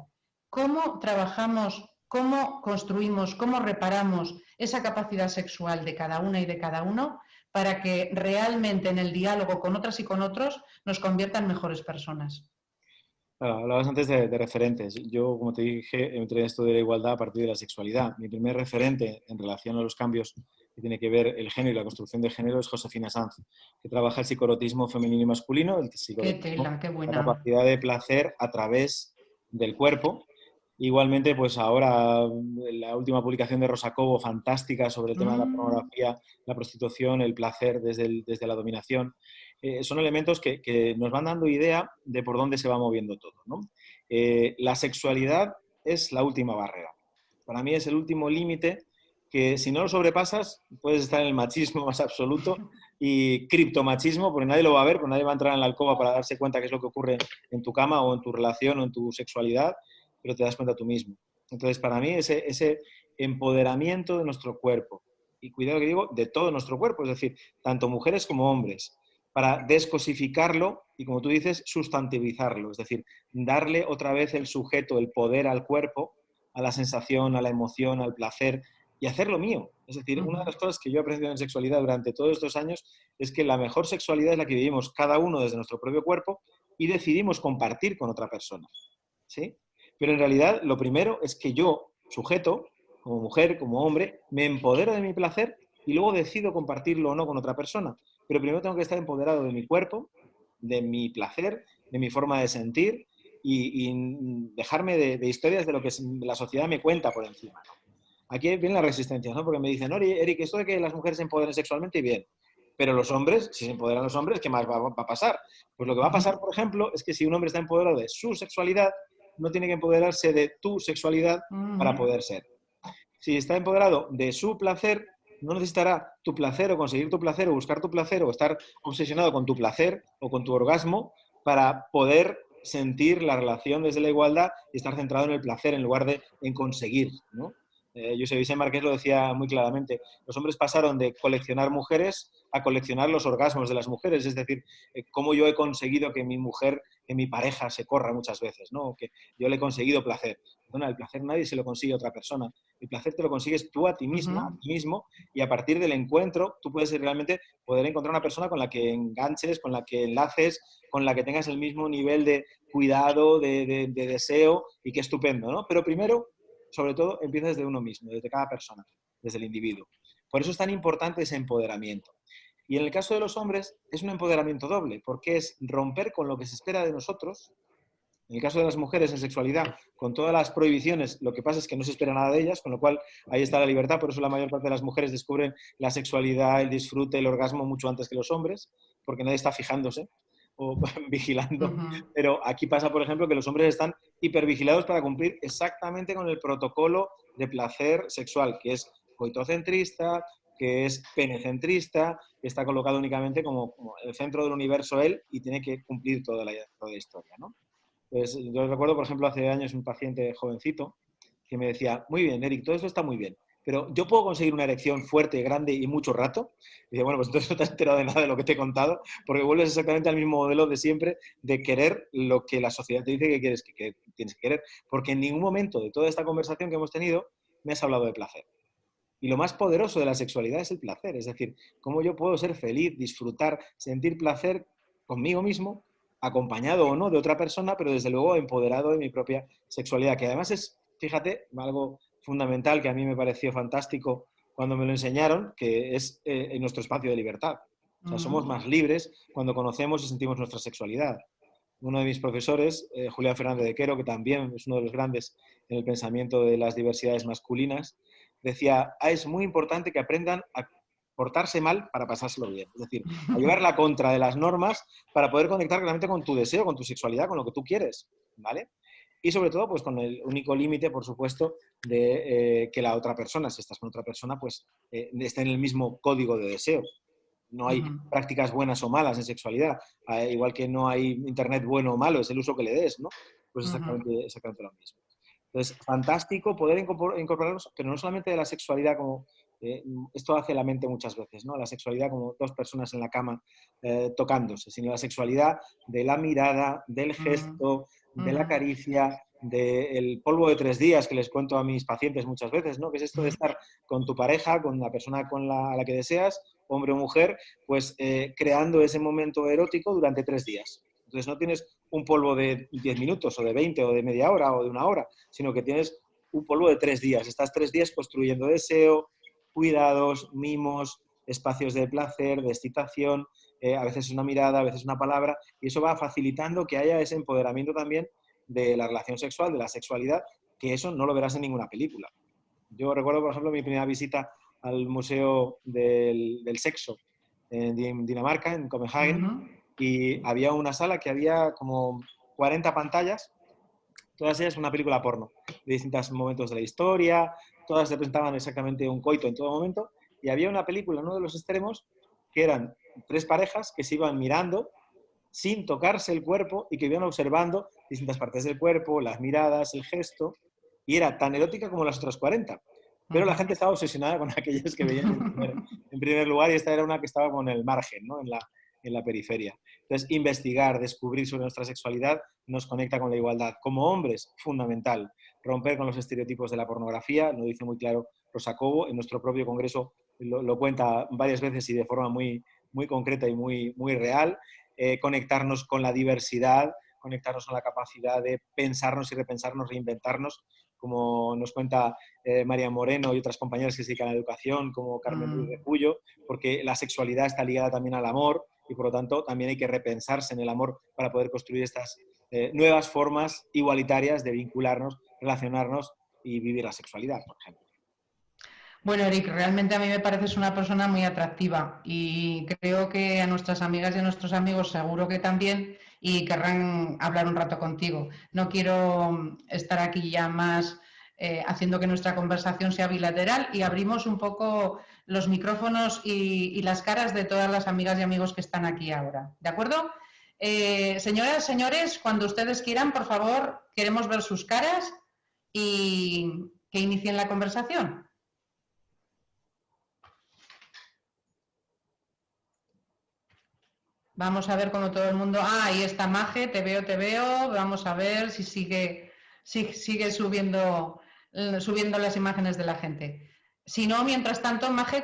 ¿Cómo trabajamos, cómo construimos, cómo reparamos esa capacidad sexual de cada una y de cada uno para que realmente en el diálogo con otras y con otros nos conviertan en mejores personas? Claro, hablabas antes de referentes. Yo, como te dije, entré en esto de la igualdad a partir de la sexualidad. Mi primer referente en relación a los cambios que tiene que ver el género y la construcción de género es Josefina Sanz, que trabaja el psicoerotismo femenino y masculino, el Qué psicoerotismo, tela, qué la buena. capacidad de placer a través del cuerpo. Igualmente, pues ahora la última publicación de Rosa Cobo, fantástica, sobre el tema de la pornografía, la prostitución, el placer desde la dominación, son elementos que nos van dando idea de por dónde se va moviendo todo, ¿no? La sexualidad es la última barrera. Para mí es el último límite que si no lo sobrepasas puedes estar en el machismo más absoluto y criptomachismo, porque nadie lo va a ver, porque nadie va a entrar en la alcoba para darse cuenta qué es lo que ocurre en tu cama o en tu relación o en tu sexualidad, pero te das cuenta tú mismo. Entonces, para mí, ese empoderamiento de nuestro cuerpo, y cuidado que digo, de todo nuestro cuerpo, es decir, tanto mujeres como hombres, para descosificarlo y, como tú dices, sustantivizarlo, es decir, darle otra vez el sujeto, el poder al cuerpo, a la sensación, a la emoción, al placer, y hacerlo mío. Es decir, una de las cosas que yo he aprendido en sexualidad durante todos estos años es que la mejor sexualidad es la que vivimos cada uno desde nuestro propio cuerpo y decidimos compartir con otra persona, ¿sí? Pero en realidad lo primero es que yo, sujeto, como mujer, como hombre, me empodero de mi placer y luego decido compartirlo o no con otra persona. Pero primero tengo que estar empoderado de mi cuerpo, de mi placer, de mi forma de sentir y dejarme de historias de lo que la sociedad me cuenta por encima, ¿no? Aquí vienen las resistencias, ¿no? Porque me dicen, oye, Eric, esto de que las mujeres se empoderen sexualmente, bien. Pero los hombres, si se empoderan los hombres, ¿qué más va a pasar? Pues lo que va a pasar, por ejemplo, es que si un hombre está empoderado de su sexualidad, no tiene que empoderarse de tu sexualidad para poder ser. Si está empoderado de su placer, no necesitará tu placer o conseguir tu placer o buscar tu placer o estar obsesionado con tu placer o con tu orgasmo para poder sentir la relación desde la igualdad y estar centrado en el placer en lugar de en conseguir, ¿no? José Vicente Márquez lo decía muy claramente. Los hombres pasaron de coleccionar mujeres a coleccionar los orgasmos de las mujeres. Es decir, cómo yo he conseguido que mi mujer, que mi pareja se corra muchas veces, ¿no? Que yo le he conseguido placer. Bueno, el placer nadie se lo consigue a otra persona. El placer te lo consigues tú a ti misma, a ti mismo, y a partir del encuentro tú puedes realmente poder encontrar una persona con la que enganches, con la que enlaces, con la que tengas el mismo nivel de cuidado, de deseo, y qué estupendo, ¿no? Pero primero, sobre todo, empieza desde uno mismo, desde cada persona, desde el individuo. Por eso es tan importante ese empoderamiento. Y en el caso de los hombres es un empoderamiento doble, porque es romper con lo que se espera de nosotros. En el caso de las mujeres en sexualidad, con todas las prohibiciones, lo que pasa es que no se espera nada de ellas, con lo cual ahí está la libertad, por eso la mayor parte de las mujeres descubren la sexualidad, el disfrute, el orgasmo mucho antes que los hombres, porque nadie está fijándose o vigilando. Pero aquí pasa, por ejemplo, que los hombres están hipervigilados para cumplir exactamente con el protocolo de placer sexual, que es coitocentrista, que es penecentrista, que está colocado únicamente como el centro del universo él y tiene que cumplir toda la historia, ¿no? Pues yo recuerdo, por ejemplo, hace años un paciente jovencito que me decía, muy bien, Eric, todo esto está muy bien, pero ¿yo puedo conseguir una erección fuerte, grande y mucho rato? Y dice, bueno, pues entonces no te has enterado de nada de lo que te he contado, porque vuelves exactamente al mismo modelo de siempre de querer lo que la sociedad te dice que quieres que tienes que querer, porque en ningún momento de toda esta conversación que hemos tenido me has hablado de placer. Y lo más poderoso de la sexualidad es el placer, es decir, cómo yo puedo ser feliz, disfrutar, sentir placer conmigo mismo acompañado o no de otra persona, pero desde luego empoderado de mi propia sexualidad, que además es, fíjate, algo fundamental que a mí me pareció fantástico cuando me lo enseñaron, que es en nuestro espacio de libertad. O sea, somos más libres cuando conocemos y sentimos nuestra sexualidad. Uno de mis profesores, Julián Fernández de Quero, que también es uno de los grandes en el pensamiento de las diversidades masculinas, decía, es muy importante que aprendan a portarse mal para pasárselo bien. Es decir, a llevar la contra de las normas para poder conectar realmente con tu deseo, con tu sexualidad, con lo que tú quieres, ¿vale? Y sobre todo, pues con el único límite, por supuesto, de que la otra persona, si estás con otra persona, pues esté en el mismo código de deseo. No hay prácticas buenas o malas en sexualidad, igual que no hay internet bueno o malo, es el uso que le des, ¿no? Pues exactamente lo mismo. Entonces, fantástico poder incorporarnos, pero no solamente de la sexualidad como... esto hace la mente muchas veces, ¿no? La sexualidad como dos personas en la cama tocándose, sino la sexualidad de la mirada, del gesto, de la caricia, del polvo de 3 días que les cuento a mis pacientes muchas veces, ¿no? Que es esto de estar con tu pareja, con la persona a la que deseas, hombre o mujer, pues creando ese momento erótico durante 3 días. Entonces no tienes un polvo de 10 minutos o de 20 o de media hora o de una hora, sino que tienes un polvo de 3 días. Estás 3 días construyendo deseo, cuidados, mimos, espacios de placer, de excitación, a veces una mirada, a veces una palabra, y eso va facilitando que haya ese empoderamiento también de la relación sexual, de la sexualidad, que eso no lo verás en ninguna película. Yo recuerdo, por ejemplo, mi primera visita al Museo del Sexo en Dinamarca, en Copenhagen, y había una sala que había como 40 pantallas, todas ellas una película porno, de distintos momentos de la historia, todas representaban exactamente un coito en todo momento, y había una película en uno de los extremos que eran 3 parejas que se iban mirando sin tocarse el cuerpo y que iban observando distintas partes del cuerpo, las miradas, el gesto, y era tan erótica como las otras 40. Pero la gente estaba obsesionada con aquellas que veían en primer lugar, y esta era una que estaba con el margen, ¿no? en la periferia. Entonces, investigar, descubrir sobre nuestra sexualidad nos conecta con la igualdad. Como hombres, fundamental. Romper con los estereotipos de la pornografía, lo dice muy claro Rosa Cobo, en nuestro propio congreso lo cuenta varias veces y de forma muy, muy concreta y muy, muy real. Conectarnos con la diversidad, conectarnos con la capacidad de pensarnos y repensarnos, reinventarnos, como nos cuenta María Moreno y otras compañeras que se dedican a la educación, como Carmen Ruiz de Puyo, porque la sexualidad está ligada también al amor y por lo tanto también hay que repensarse en el amor para poder construir estas nuevas formas igualitarias de vincularnos, relacionarnos y vivir la sexualidad, por ejemplo. Bueno, Eric, realmente a mí me pareces una persona muy atractiva y creo que a nuestras amigas y a nuestros amigos seguro que también y querrán hablar un rato contigo. No quiero estar aquí ya más haciendo que nuestra conversación sea bilateral y abrimos un poco los micrófonos y las caras de todas las amigas y amigos que están aquí ahora. ¿De acuerdo? Señoras, señores, cuando ustedes quieran, por favor, queremos ver sus caras y que inicien la conversación. Vamos a ver cómo todo el mundo... ahí está Maje, te veo, te veo. Vamos a ver si sigue subiendo las imágenes de la gente. Si no, mientras tanto, Maje,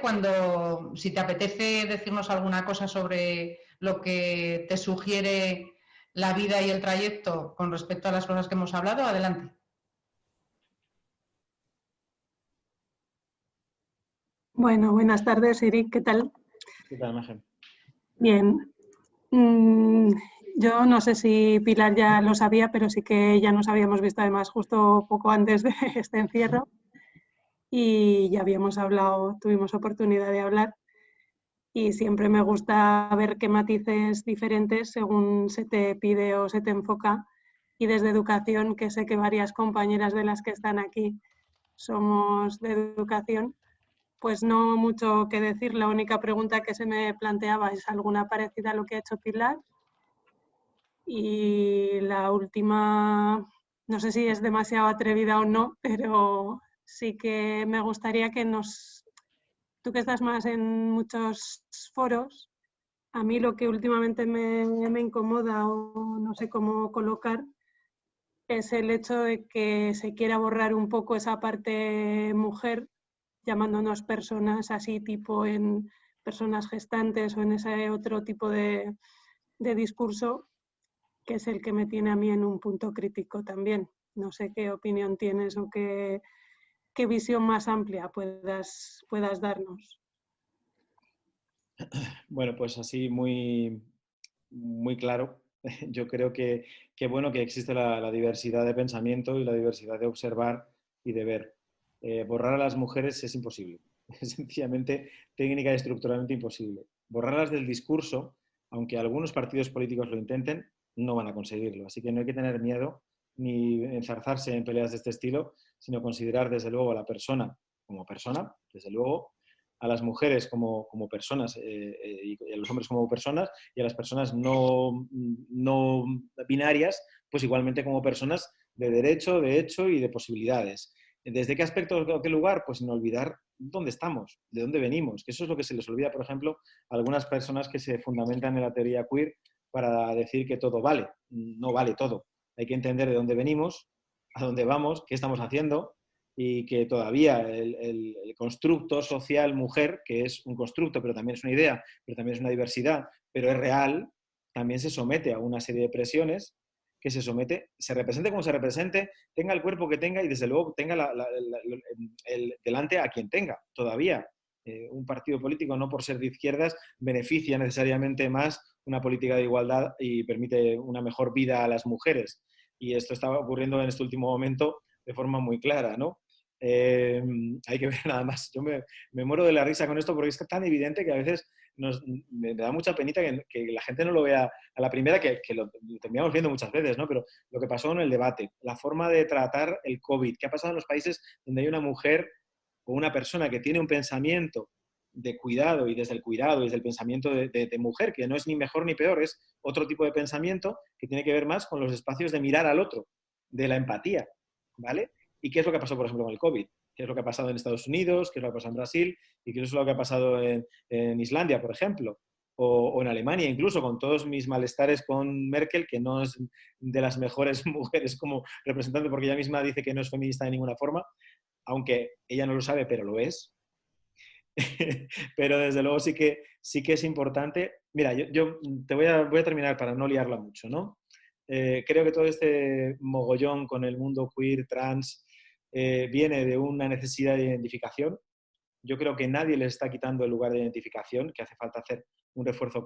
si te apetece decirnos alguna cosa sobre lo que te sugiere la vida y el trayecto con respecto a las cosas que hemos hablado, adelante. Bueno, buenas tardes, Eric, ¿qué tal? ¿Qué tal, Maje? Bien. Yo no sé si Pilar ya lo sabía, pero sí que ya nos habíamos visto además justo poco antes de este encierro y ya habíamos hablado, tuvimos oportunidad de hablar y siempre me gusta ver qué matices diferentes según se te pide o se te enfoca, y desde educación, que sé que varias compañeras de las que están aquí somos de educación, pues no mucho que decir. La única pregunta que se me planteaba es alguna parecida a lo que ha hecho Pilar. Y la última, no sé si es demasiado atrevida o no, pero sí que me gustaría que tú que estás más en muchos foros, a mí lo que últimamente me incomoda o no sé cómo colocar es el hecho de que se quiera borrar un poco esa parte mujer, llamándonos personas así tipo en personas gestantes o en ese otro tipo de discurso, que es el que me tiene a mí en un punto crítico también. No sé qué opinión tienes o qué visión más amplia puedas darnos. Bueno, pues así muy, muy claro. Yo creo que bueno que existe la diversidad de pensamiento y la diversidad de observar y de ver. Borrar a las mujeres es imposible. Es sencillamente técnica y estructuralmente imposible. Borrarlas del discurso, aunque algunos partidos políticos lo intenten, no van a conseguirlo. Así que no hay que tener miedo ni enzarzarse en peleas de este estilo, sino considerar desde luego a la persona como persona, desde luego, a las mujeres como personas y a los hombres como personas y a las personas no binarias, pues igualmente como personas de derecho, de hecho y de posibilidades. ¿Desde qué aspecto o qué lugar? Pues sin olvidar dónde estamos, de dónde venimos, que eso es lo que se les olvida, por ejemplo, a algunas personas que se fundamentan en la teoría queer para decir que todo vale. No vale todo. Hay que entender de dónde venimos, a dónde vamos, qué estamos haciendo, y que todavía el constructo social mujer, que es un constructo, pero también es una idea, pero también es una diversidad, pero es real, también se somete a una serie de presiones que se represente como se represente, tenga el cuerpo que tenga y desde luego tenga delante a quien tenga. Todavía un partido político, no por ser de izquierdas, beneficia necesariamente más una política de igualdad y permite una mejor vida a las mujeres. Y esto está ocurriendo en este último momento de forma muy clara, ¿no? Hay que ver nada más. Yo me muero de la risa con esto porque es tan evidente que a veces me da mucha penita que la gente no lo vea a la primera, que lo terminamos viendo muchas veces, ¿no? Pero lo que pasó en el debate, la forma de tratar el COVID, qué ha pasado en los países donde hay una mujer o una persona que tiene un pensamiento de cuidado y desde el pensamiento de mujer, que no es ni mejor ni peor, es otro tipo de pensamiento que tiene que ver más con los espacios de mirar al otro, de la empatía, ¿vale? ¿Y qué es lo que ha pasado, por ejemplo, con el COVID? ¿Qué es lo que ha pasado en Estados Unidos? ¿Qué es lo que ha pasado en Brasil? ¿Y qué es lo que ha pasado en Islandia, por ejemplo? O en Alemania, incluso, con todos mis malestares con Merkel, que no es de las mejores mujeres como representante, porque ella misma dice que no es feminista de ninguna forma, aunque ella no lo sabe, pero lo es. Pero desde luego sí que es importante. Mira, yo voy a terminar para no liarla mucho, ¿no? Creo que todo este mogollón con el mundo queer, trans, viene de una necesidad de identificación. Yo creo que nadie les está quitando el lugar de identificación, que hace falta hacer un refuerzo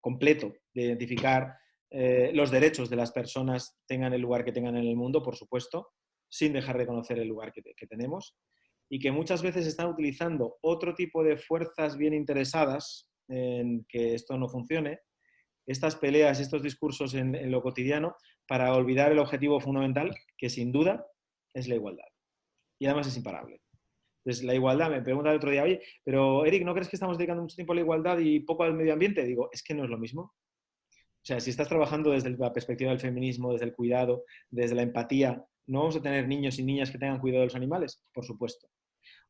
completo de identificar los derechos de las personas, tengan el lugar que tengan en el mundo, por supuesto, sin dejar de conocer el lugar que tenemos, y que muchas veces están utilizando otro tipo de fuerzas bien interesadas en que esto no funcione, estas peleas, estos discursos en lo cotidiano, para olvidar el objetivo fundamental, que sin duda es la igualdad. Y además es imparable. Entonces, la igualdad, me pregunta el otro día, oye, pero Eric, ¿no crees que estamos dedicando mucho tiempo a la igualdad y poco al medio ambiente? Digo, es que no es lo mismo. O sea, si estás trabajando desde la perspectiva del feminismo, desde el cuidado, desde la empatía, ¿no vamos a tener niños y niñas que tengan cuidado de los animales? Por supuesto.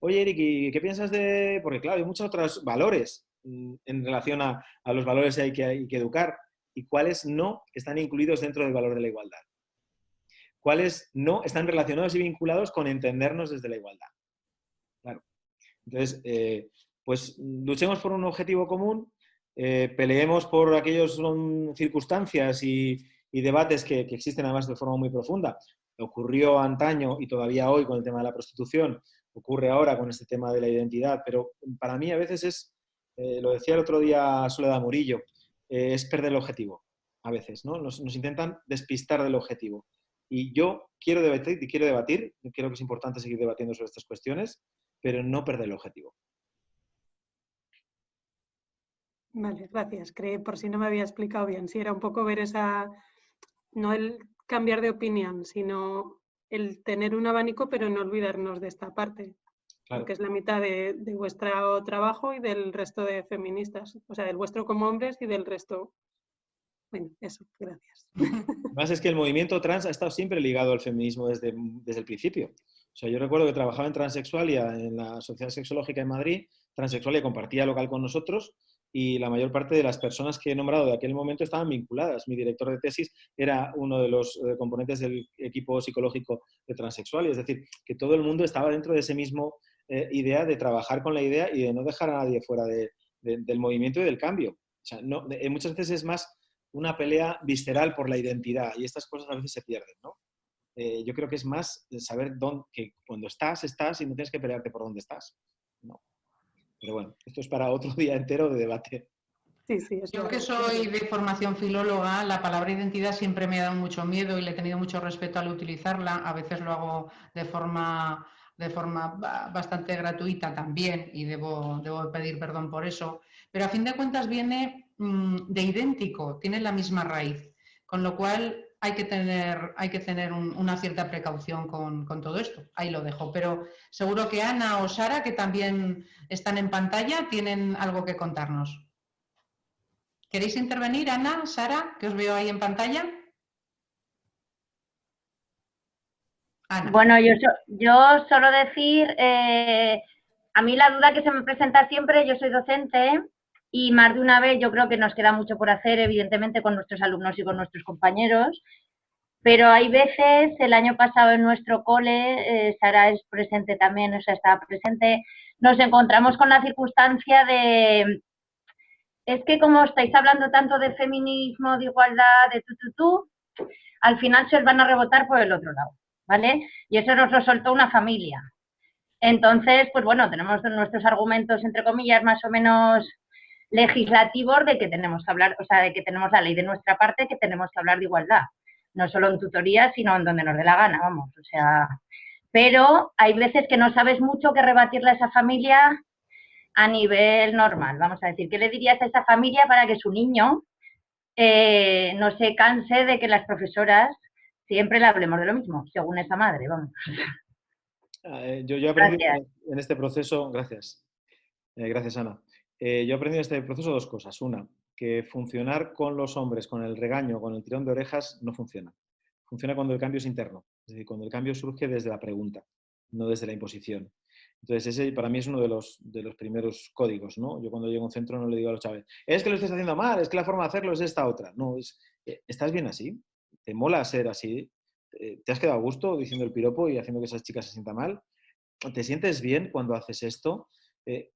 Oye, Eric, ¿y qué piensas de...? Porque claro, hay muchos otros valores en relación a los valores que hay que educar y cuáles no están incluidos dentro del valor de la igualdad. Cuáles no están relacionados y vinculados con entendernos desde la igualdad. Claro. Entonces, pues luchemos por un objetivo común, peleemos por aquellas circunstancias y debates que existen además de forma muy profunda. Ocurrió antaño y todavía hoy con el tema de la prostitución, ocurre ahora con este tema de la identidad, pero para mí a veces es, lo decía el otro día Soledad Murillo, es perder el objetivo, a veces, ¿no? Nos intentan despistar del objetivo. Y yo quiero debatir, creo que es importante seguir debatiendo sobre estas cuestiones, pero no perder el objetivo. Vale, gracias. Por si no me había explicado bien, si era un poco ver no el cambiar de opinión, sino el tener un abanico, pero no olvidarnos de esta parte, claro, porque es la mitad de vuestro trabajo y del resto de feministas, o sea, del vuestro como hombres y del resto. Bueno, eso, gracias. Además es que el movimiento trans ha estado siempre ligado al feminismo desde el principio. O sea, yo recuerdo que trabajaba en Transexualia, en la Sociedad Sexológica en Madrid. Transexualia compartía local con nosotros y la mayor parte de las personas que he nombrado de aquel momento estaban vinculadas. Mi director de tesis era uno de los componentes del equipo psicológico de Transexualia. Es decir, que todo el mundo estaba dentro de ese mismo idea de trabajar con la idea y de no dejar a nadie fuera del movimiento y del cambio. O sea, muchas veces es más una pelea visceral por la identidad y estas cosas a veces se pierden, ¿no? Yo creo que es más saber que cuando estás y no tienes que pelearte por dónde estás, ¿no? Pero bueno, esto es para otro día entero de debate. Sí, sí, es Yo verdad. que soy de formación filóloga, la palabra identidad siempre me ha dado mucho miedo y le he tenido mucho respeto al utilizarla. A veces lo hago de forma bastante gratuita también y debo pedir perdón por eso. Pero a fin de cuentas viene de idéntico, tiene la misma raíz. Con lo cual hay que tener una cierta precaución con todo esto. Ahí lo dejo. Pero seguro que Ana o Sara, que también están en pantalla, tienen algo que contarnos. ¿Queréis intervenir, Ana, Sara, que os veo ahí en pantalla? Ana. Bueno, yo solo decir, a mí la duda que se me presenta siempre, yo soy docente y más de una vez yo creo que nos queda mucho por hacer, evidentemente, con nuestros alumnos y con nuestros compañeros, pero hay veces, el año pasado en nuestro cole, Sara es presente también, o sea, estaba presente, nos encontramos con la circunstancia de, es que como estáis hablando tanto de feminismo, de igualdad, de tú, al final se os van a rebotar por el otro lado, ¿vale? Y eso nos lo soltó una familia. Entonces, pues bueno, tenemos nuestros argumentos, entre comillas, más o menos legislativos de que tenemos que hablar, o sea, de que tenemos la ley de nuestra parte, que tenemos que hablar de igualdad. No solo en tutorías, sino en donde nos dé la gana, vamos, o sea. Pero hay veces que no sabes mucho qué rebatirle a esa familia a nivel normal, vamos a decir. ¿Qué le dirías a esa familia para que su niño no se canse de que las profesoras siempre le hablemos de lo mismo, según esa madre, vamos? Yo he aprendido en este proceso, gracias, gracias Ana, yo he aprendido en este proceso dos cosas. Una, que funcionar con los hombres, con el regaño, con el tirón de orejas, no funciona. Funciona cuando el cambio es interno, es decir, cuando el cambio surge desde la pregunta, no desde la imposición. Entonces, ese para mí es uno de los primeros códigos, ¿no? Yo cuando llego a un centro no le digo a los chavales, es que lo estás haciendo mal, es que la forma de hacerlo es esta otra. No, ¿estás bien así? ¿Te mola ser así? ¿Te has quedado a gusto diciendo el piropo y haciendo que esas chicas se sientan mal? ¿Te sientes bien cuando haces esto?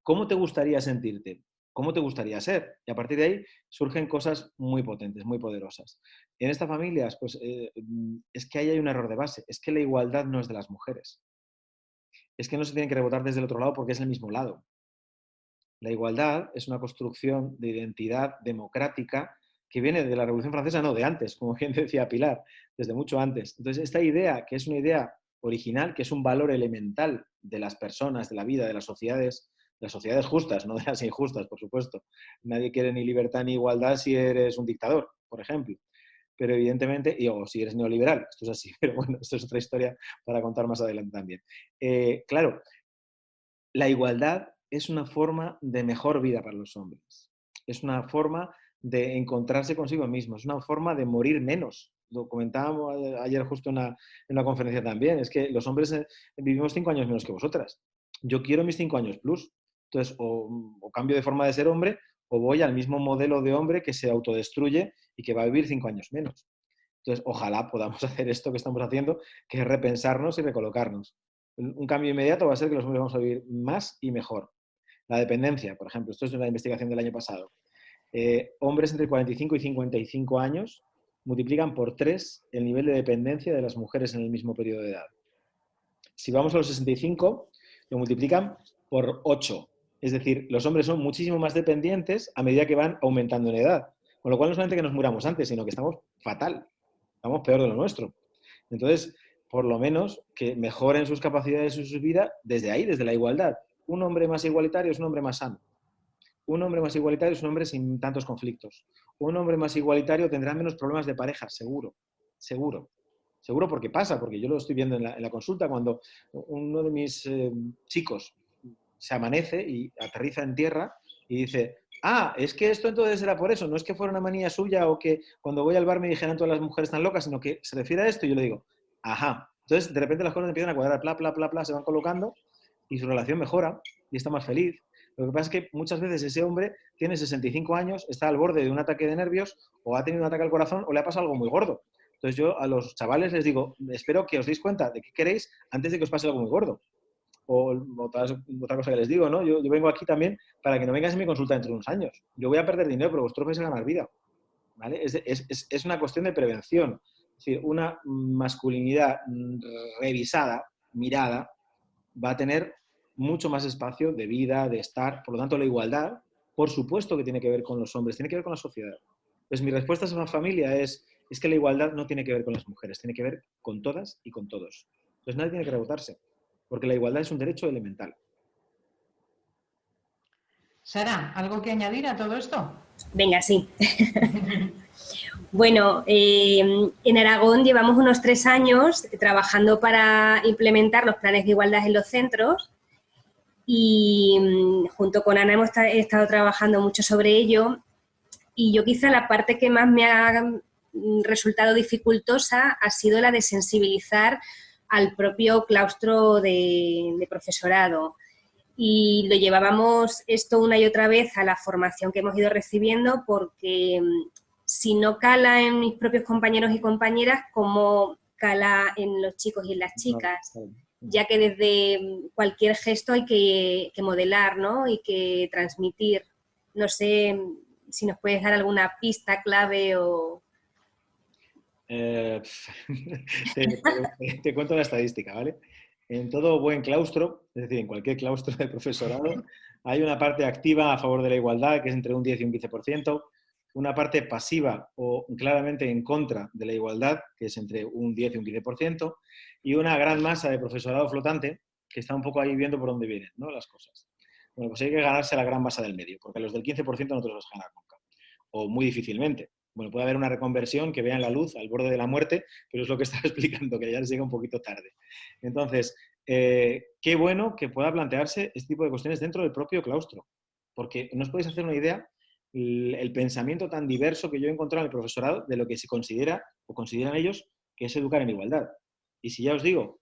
¿Cómo te gustaría sentirte? ¿Cómo te gustaría ser? Y a partir de ahí surgen cosas muy potentes, muy poderosas. En estas familias, pues es que ahí hay un error de base, es que la igualdad no es de las mujeres. Es que no se tienen que rebotar desde el otro lado porque es el mismo lado. La igualdad es una construcción de identidad democrática que viene de la Revolución Francesa, no de antes, como bien decía Pilar, desde mucho antes. Entonces, esta idea, que es una idea original, que es un valor elemental de las personas, de la vida, de las sociedades justas, no de las injustas, por supuesto. Nadie quiere ni libertad ni igualdad si eres un dictador, por ejemplo. Pero evidentemente, o si eres neoliberal, esto es así, pero bueno, esto es otra historia para contar más adelante también. Claro, la igualdad es una forma de mejor vida para los hombres. Es una forma de encontrarse consigo mismo, es una forma de morir menos. Lo comentábamos ayer justo en una conferencia también, es que los hombres vivimos 5 años menos que vosotras. Yo quiero mis 5 años plus. Entonces, o cambio de forma de ser hombre, o voy al mismo modelo de hombre que se autodestruye y que va a vivir 5 años menos. Entonces, ojalá podamos hacer esto que estamos haciendo, que es repensarnos y recolocarnos. Un cambio inmediato va a ser que los hombres vamos a vivir más y mejor. La dependencia, por ejemplo, esto es una investigación del año pasado. Hombres entre 45 y 55 años multiplican por 3 el nivel de dependencia de las mujeres en el mismo periodo de edad. Si vamos a los 65, lo multiplican por 8. Es decir, los hombres son muchísimo más dependientes a medida que van aumentando en edad. Con lo cual no solamente que nos muramos antes, sino que estamos fatal. Estamos peor de lo nuestro. Entonces, por lo menos que mejoren sus capacidades y su vida desde ahí, desde la igualdad. Un hombre más igualitario es un hombre más sano. Un hombre más igualitario es un hombre sin tantos conflictos. Un hombre más igualitario tendrá menos problemas de pareja, seguro. Seguro. Seguro porque pasa, porque yo lo estoy viendo en la consulta cuando uno de mis chicos se amanece y aterriza en tierra y dice, es que esto entonces era por eso, no es que fuera una manía suya o que cuando voy al bar me dijeran todas las mujeres están locas, sino que se refiere a esto y yo le digo, ajá. Entonces, de repente las cosas empiezan a cuadrar, bla, se van colocando y su relación mejora y está más feliz. Lo que pasa es que muchas veces ese hombre tiene 65 años, está al borde de un ataque de nervios o ha tenido un ataque al corazón o le ha pasado algo muy gordo. Entonces yo a los chavales les digo, espero que os deis cuenta de qué queréis antes de que os pase algo muy gordo. O otra cosa que les digo, ¿no? Yo vengo aquí también para que no vengáis a mi consulta dentro de unos años. Yo voy a perder dinero, pero vosotros vais a ganar vida. ¿vale? Es una cuestión de prevención. Es decir, una masculinidad revisada, mirada, va a tener mucho más espacio de vida, de estar. Por lo tanto, la igualdad, por supuesto que tiene que ver con los hombres, tiene que ver con la sociedad. Pues mi respuesta a esa familia es que la igualdad no tiene que ver con las mujeres, tiene que ver con todas y con todos. Entonces nadie tiene que rebotarse, porque la igualdad es un derecho elemental. Sara, ¿algo que añadir a todo esto? Venga, sí. Bueno, en Aragón llevamos unos 3 años trabajando para implementar los planes de igualdad en los centros y junto con Ana hemos estado trabajando mucho sobre ello, y yo quizá la parte que más me ha resultado dificultosa ha sido la de sensibilizar al propio claustro de profesorado. Y lo llevábamos esto una y otra vez a la formación que hemos ido recibiendo, porque si no cala en mis propios compañeros y compañeras, ¿cómo cala en los chicos y en las chicas? Ya que desde cualquier gesto hay que modelar, ¿no? Y que transmitir. No sé si nos puedes dar alguna pista clave o... Te cuento la estadística, ¿vale? En todo buen claustro, es decir, en cualquier claustro de profesorado, hay una parte activa a favor de la igualdad, que es entre un 10 y un 15%, una parte pasiva o claramente en contra de la igualdad, que es entre un 10 y un 15%, y una gran masa de profesorado flotante, que está un poco ahí viendo por dónde vienen, ¿no?, las cosas. Bueno, pues hay que ganarse la gran masa del medio, porque a los del 15% no te los vas a ganar nunca, o muy difícilmente. Bueno, puede haber una reconversión que vean la luz al borde de la muerte, pero es lo que estaba explicando, que ya les llega un poquito tarde. Entonces, qué bueno que pueda plantearse este tipo de cuestiones dentro del propio claustro, porque no os podéis hacer una idea el pensamiento tan diverso que yo he encontrado en el profesorado de lo que se considera o consideran ellos que es educar en igualdad. Y si ya os digo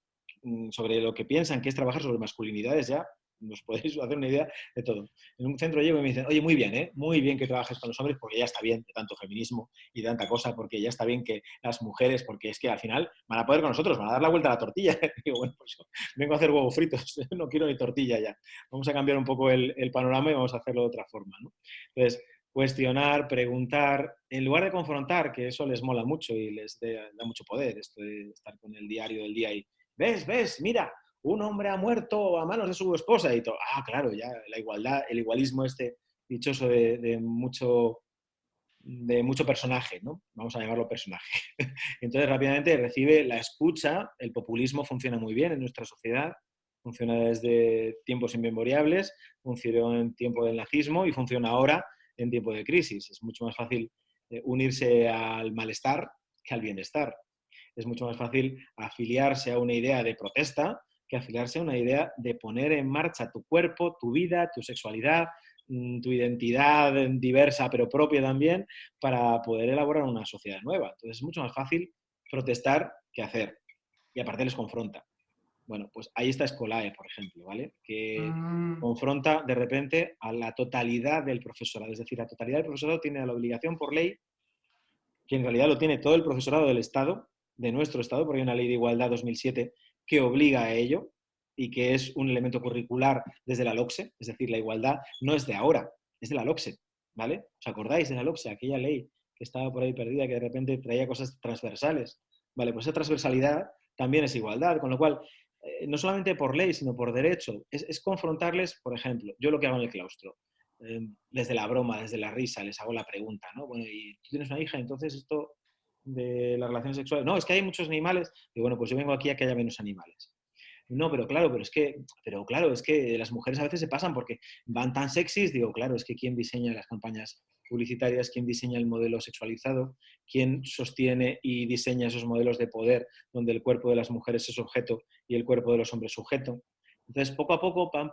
sobre lo que piensan que es trabajar sobre masculinidades, ya os podéis hacer una idea de todo. En un centro llego y me dicen, oye, muy bien, muy bien que trabajes con los hombres, porque ya está bien de tanto feminismo y de tanta cosa, porque ya está bien que las mujeres, porque es que al final van a poder con nosotros, van a dar la vuelta a la tortilla. Digo, bueno, pues vengo a hacer huevos fritos, no quiero ni tortilla ya. Vamos a cambiar un poco el panorama y vamos a hacerlo de otra forma, ¿no? Entonces, cuestionar, preguntar, en lugar de confrontar, que eso les mola mucho y les da mucho poder, esto de estar con el diario del día y, ves, mira, un hombre ha muerto a manos de su esposa y todo. Ah, claro, ya la igualdad, el igualismo este dichoso de mucho personaje, ¿no? Vamos a llamarlo personaje. Entonces rápidamente recibe la escucha, el populismo funciona muy bien en nuestra sociedad, funciona desde tiempos inmemoriales, funcionó en tiempo del nazismo y funciona ahora en tiempo de crisis. Es mucho más fácil unirse al malestar que al bienestar. Es mucho más fácil afiliarse a una idea de protesta que afiliarse a una idea de poner en marcha tu cuerpo, tu vida, tu sexualidad, tu identidad diversa pero propia también, para poder elaborar una sociedad nueva. Entonces es mucho más fácil protestar que hacer. Y aparte les confronta. Bueno, pues ahí está Escolae, por ejemplo, ¿vale? Que confronta de repente a la totalidad del profesorado. Es decir, la totalidad del profesorado tiene la obligación por ley, que en realidad lo tiene todo el profesorado del Estado, de nuestro Estado, porque hay una ley de igualdad 2007 que obliga a ello y que es un elemento curricular desde la LOCSE, es decir, la igualdad no es de ahora, es de la LOCSE, ¿vale? ¿Os acordáis de la LOCSE, aquella ley que estaba por ahí perdida, que de repente traía cosas transversales? Vale, pues esa transversalidad también es igualdad, con lo cual, no solamente por ley, sino por derecho, es confrontarles, por ejemplo, yo lo que hago en el claustro, desde la broma, desde la risa, les hago la pregunta, ¿no? Bueno, ¿y tú tienes una hija? Entonces esto de las relaciones sexuales, no, es que hay muchos animales, y bueno, pues yo vengo aquí a que haya menos animales. No, pero claro, es que las mujeres a veces se pasan porque van tan sexys, digo, claro, es que ¿quién diseña las campañas publicitarias? ¿Quién diseña el modelo sexualizado? ¿Quién sostiene y diseña esos modelos de poder donde el cuerpo de las mujeres es objeto y el cuerpo de los hombres sujeto? Entonces, poco a poco, pam,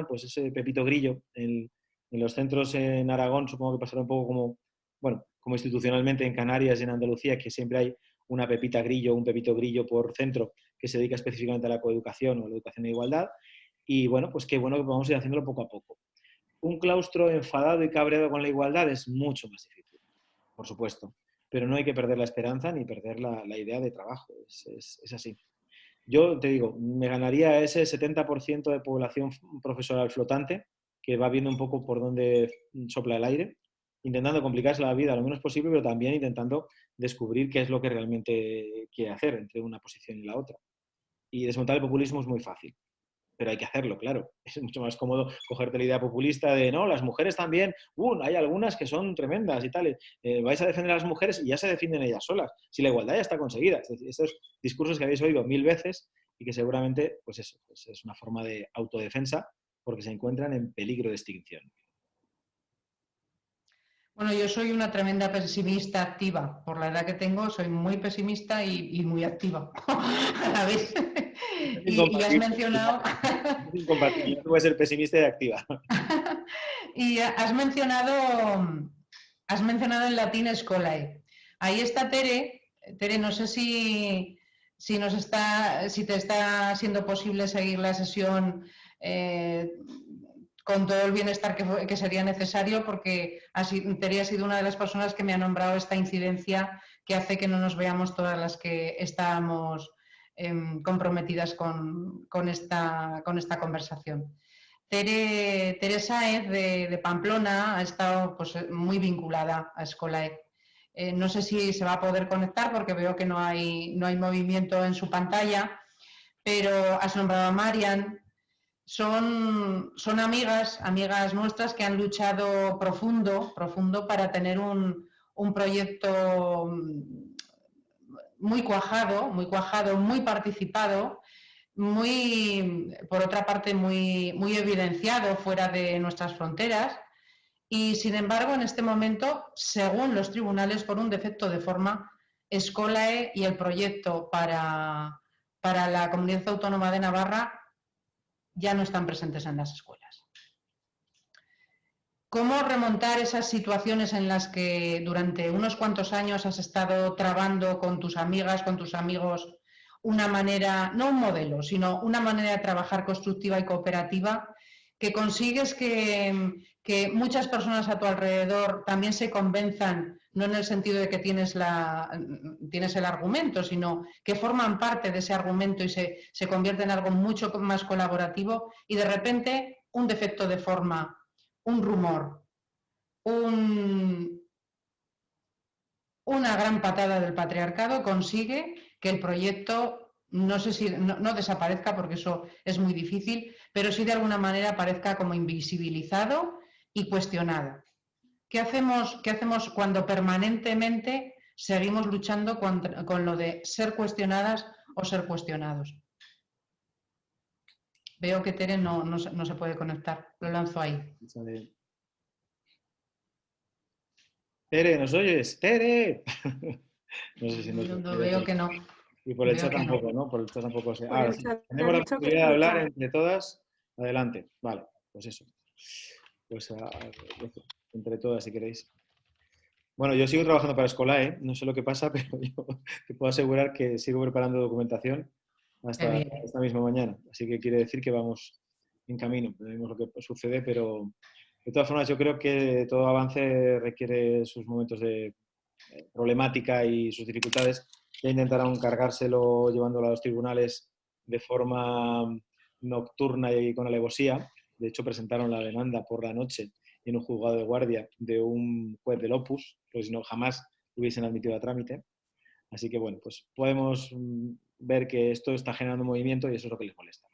pues ese Pepito Grillo en los centros en Aragón, supongo que pasará un poco como, bueno, como institucionalmente en Canarias y en Andalucía, que siempre hay una Pepita Grillo, un Pepito Grillo por centro que se dedica específicamente a la coeducación o a la educación de igualdad. Y bueno, pues qué bueno que vamos a ir haciéndolo poco a poco. Un claustro enfadado y cabreado con la igualdad es mucho más difícil, por supuesto, pero no hay que perder la esperanza ni perder la idea de trabajo, es así. Yo te digo, me ganaría ese 70% de población profesoral flotante que va viendo un poco por dónde sopla el aire intentando complicarse la vida lo menos posible, pero también intentando descubrir qué es lo que realmente quiere hacer entre una posición y la otra. Y desmontar el populismo es muy fácil, pero hay que hacerlo, claro. Es mucho más cómodo cogerte la idea populista de, no, las mujeres también, hay algunas que son tremendas y tal, vais a defender a las mujeres y ya se defienden ellas solas, si la igualdad ya está conseguida. Es decir, estos discursos que habéis oído 1000 veces y que seguramente, pues eso, pues es una forma de autodefensa porque se encuentran en peligro de extinción. Bueno, yo soy una tremenda pesimista activa. Por la edad que tengo, soy muy pesimista y muy activa a la vez. Y has mencionado... Es incompatible, no puedes ser pesimista y activa. Y has mencionado en latín scolae. Ahí está Tere. Tere, no sé si te está siendo posible seguir la sesión con todo el bienestar que sería necesario, porque Tere ha sido una de las personas que me ha nombrado esta incidencia que hace que no nos veamos todas las que estábamos comprometidas con esta conversación. Teresa es de Pamplona, ha estado pues, muy vinculada a Scolae. No sé si se va a poder conectar porque veo que no hay movimiento en su pantalla, pero has nombrado a Marian. Son amigas nuestras que han luchado profundo para tener un proyecto muy cuajado, muy participado, por otra parte, muy evidenciado fuera de nuestras fronteras. Y, sin embargo, en este momento, según los tribunales, por un defecto de forma, Scolae y el proyecto para la Comunidad Autónoma de Navarra ya no están presentes en las escuelas. ¿Cómo remontar esas situaciones en las que durante unos cuantos años has estado trabando con tus amigas, con tus amigos, una manera, no un modelo, sino una manera de trabajar constructiva y cooperativa, que consigues que muchas personas a tu alrededor también se convenzan, no en el sentido de que tienes el argumento, sino que forman parte de ese argumento y se convierte en algo mucho más colaborativo, y de repente un defecto de forma, un rumor, una gran patada del patriarcado consigue que el proyecto, no sé si no desaparezca, porque eso es muy difícil, pero sí de alguna manera parezca como invisibilizado y cuestionado. ¿Qué hacemos cuando permanentemente seguimos luchando con lo de ser cuestionadas o ser cuestionados? Veo que Tere no se puede conectar. Lo lanzo ahí. Tere, ¿nos oyes? ¡Tere! No sé si nos veo que no. Y por el chat tampoco, ¿no? Por el chat tampoco. Ahora sí. Tenemos la posibilidad de hablar entre todas. Adelante. Vale, pues eso. Pues entre todas, si queréis. Bueno, yo sigo trabajando para Scolae, no sé lo que pasa, pero yo te puedo asegurar que sigo preparando documentación hasta esta misma mañana. Así que quiere decir que vamos en camino. Veremos lo que sucede, pero de todas formas yo creo que todo avance requiere sus momentos de problemática y sus dificultades. Ya intentaron cargárselo llevándolo a los tribunales de forma nocturna y con alevosía. De hecho, presentaron la demanda por la noche en un juzgado de guardia de un juez del Opus, pues si no, jamás hubiesen admitido a trámite. Así que, bueno, pues podemos ver que esto está generando movimiento y eso es lo que les molesta.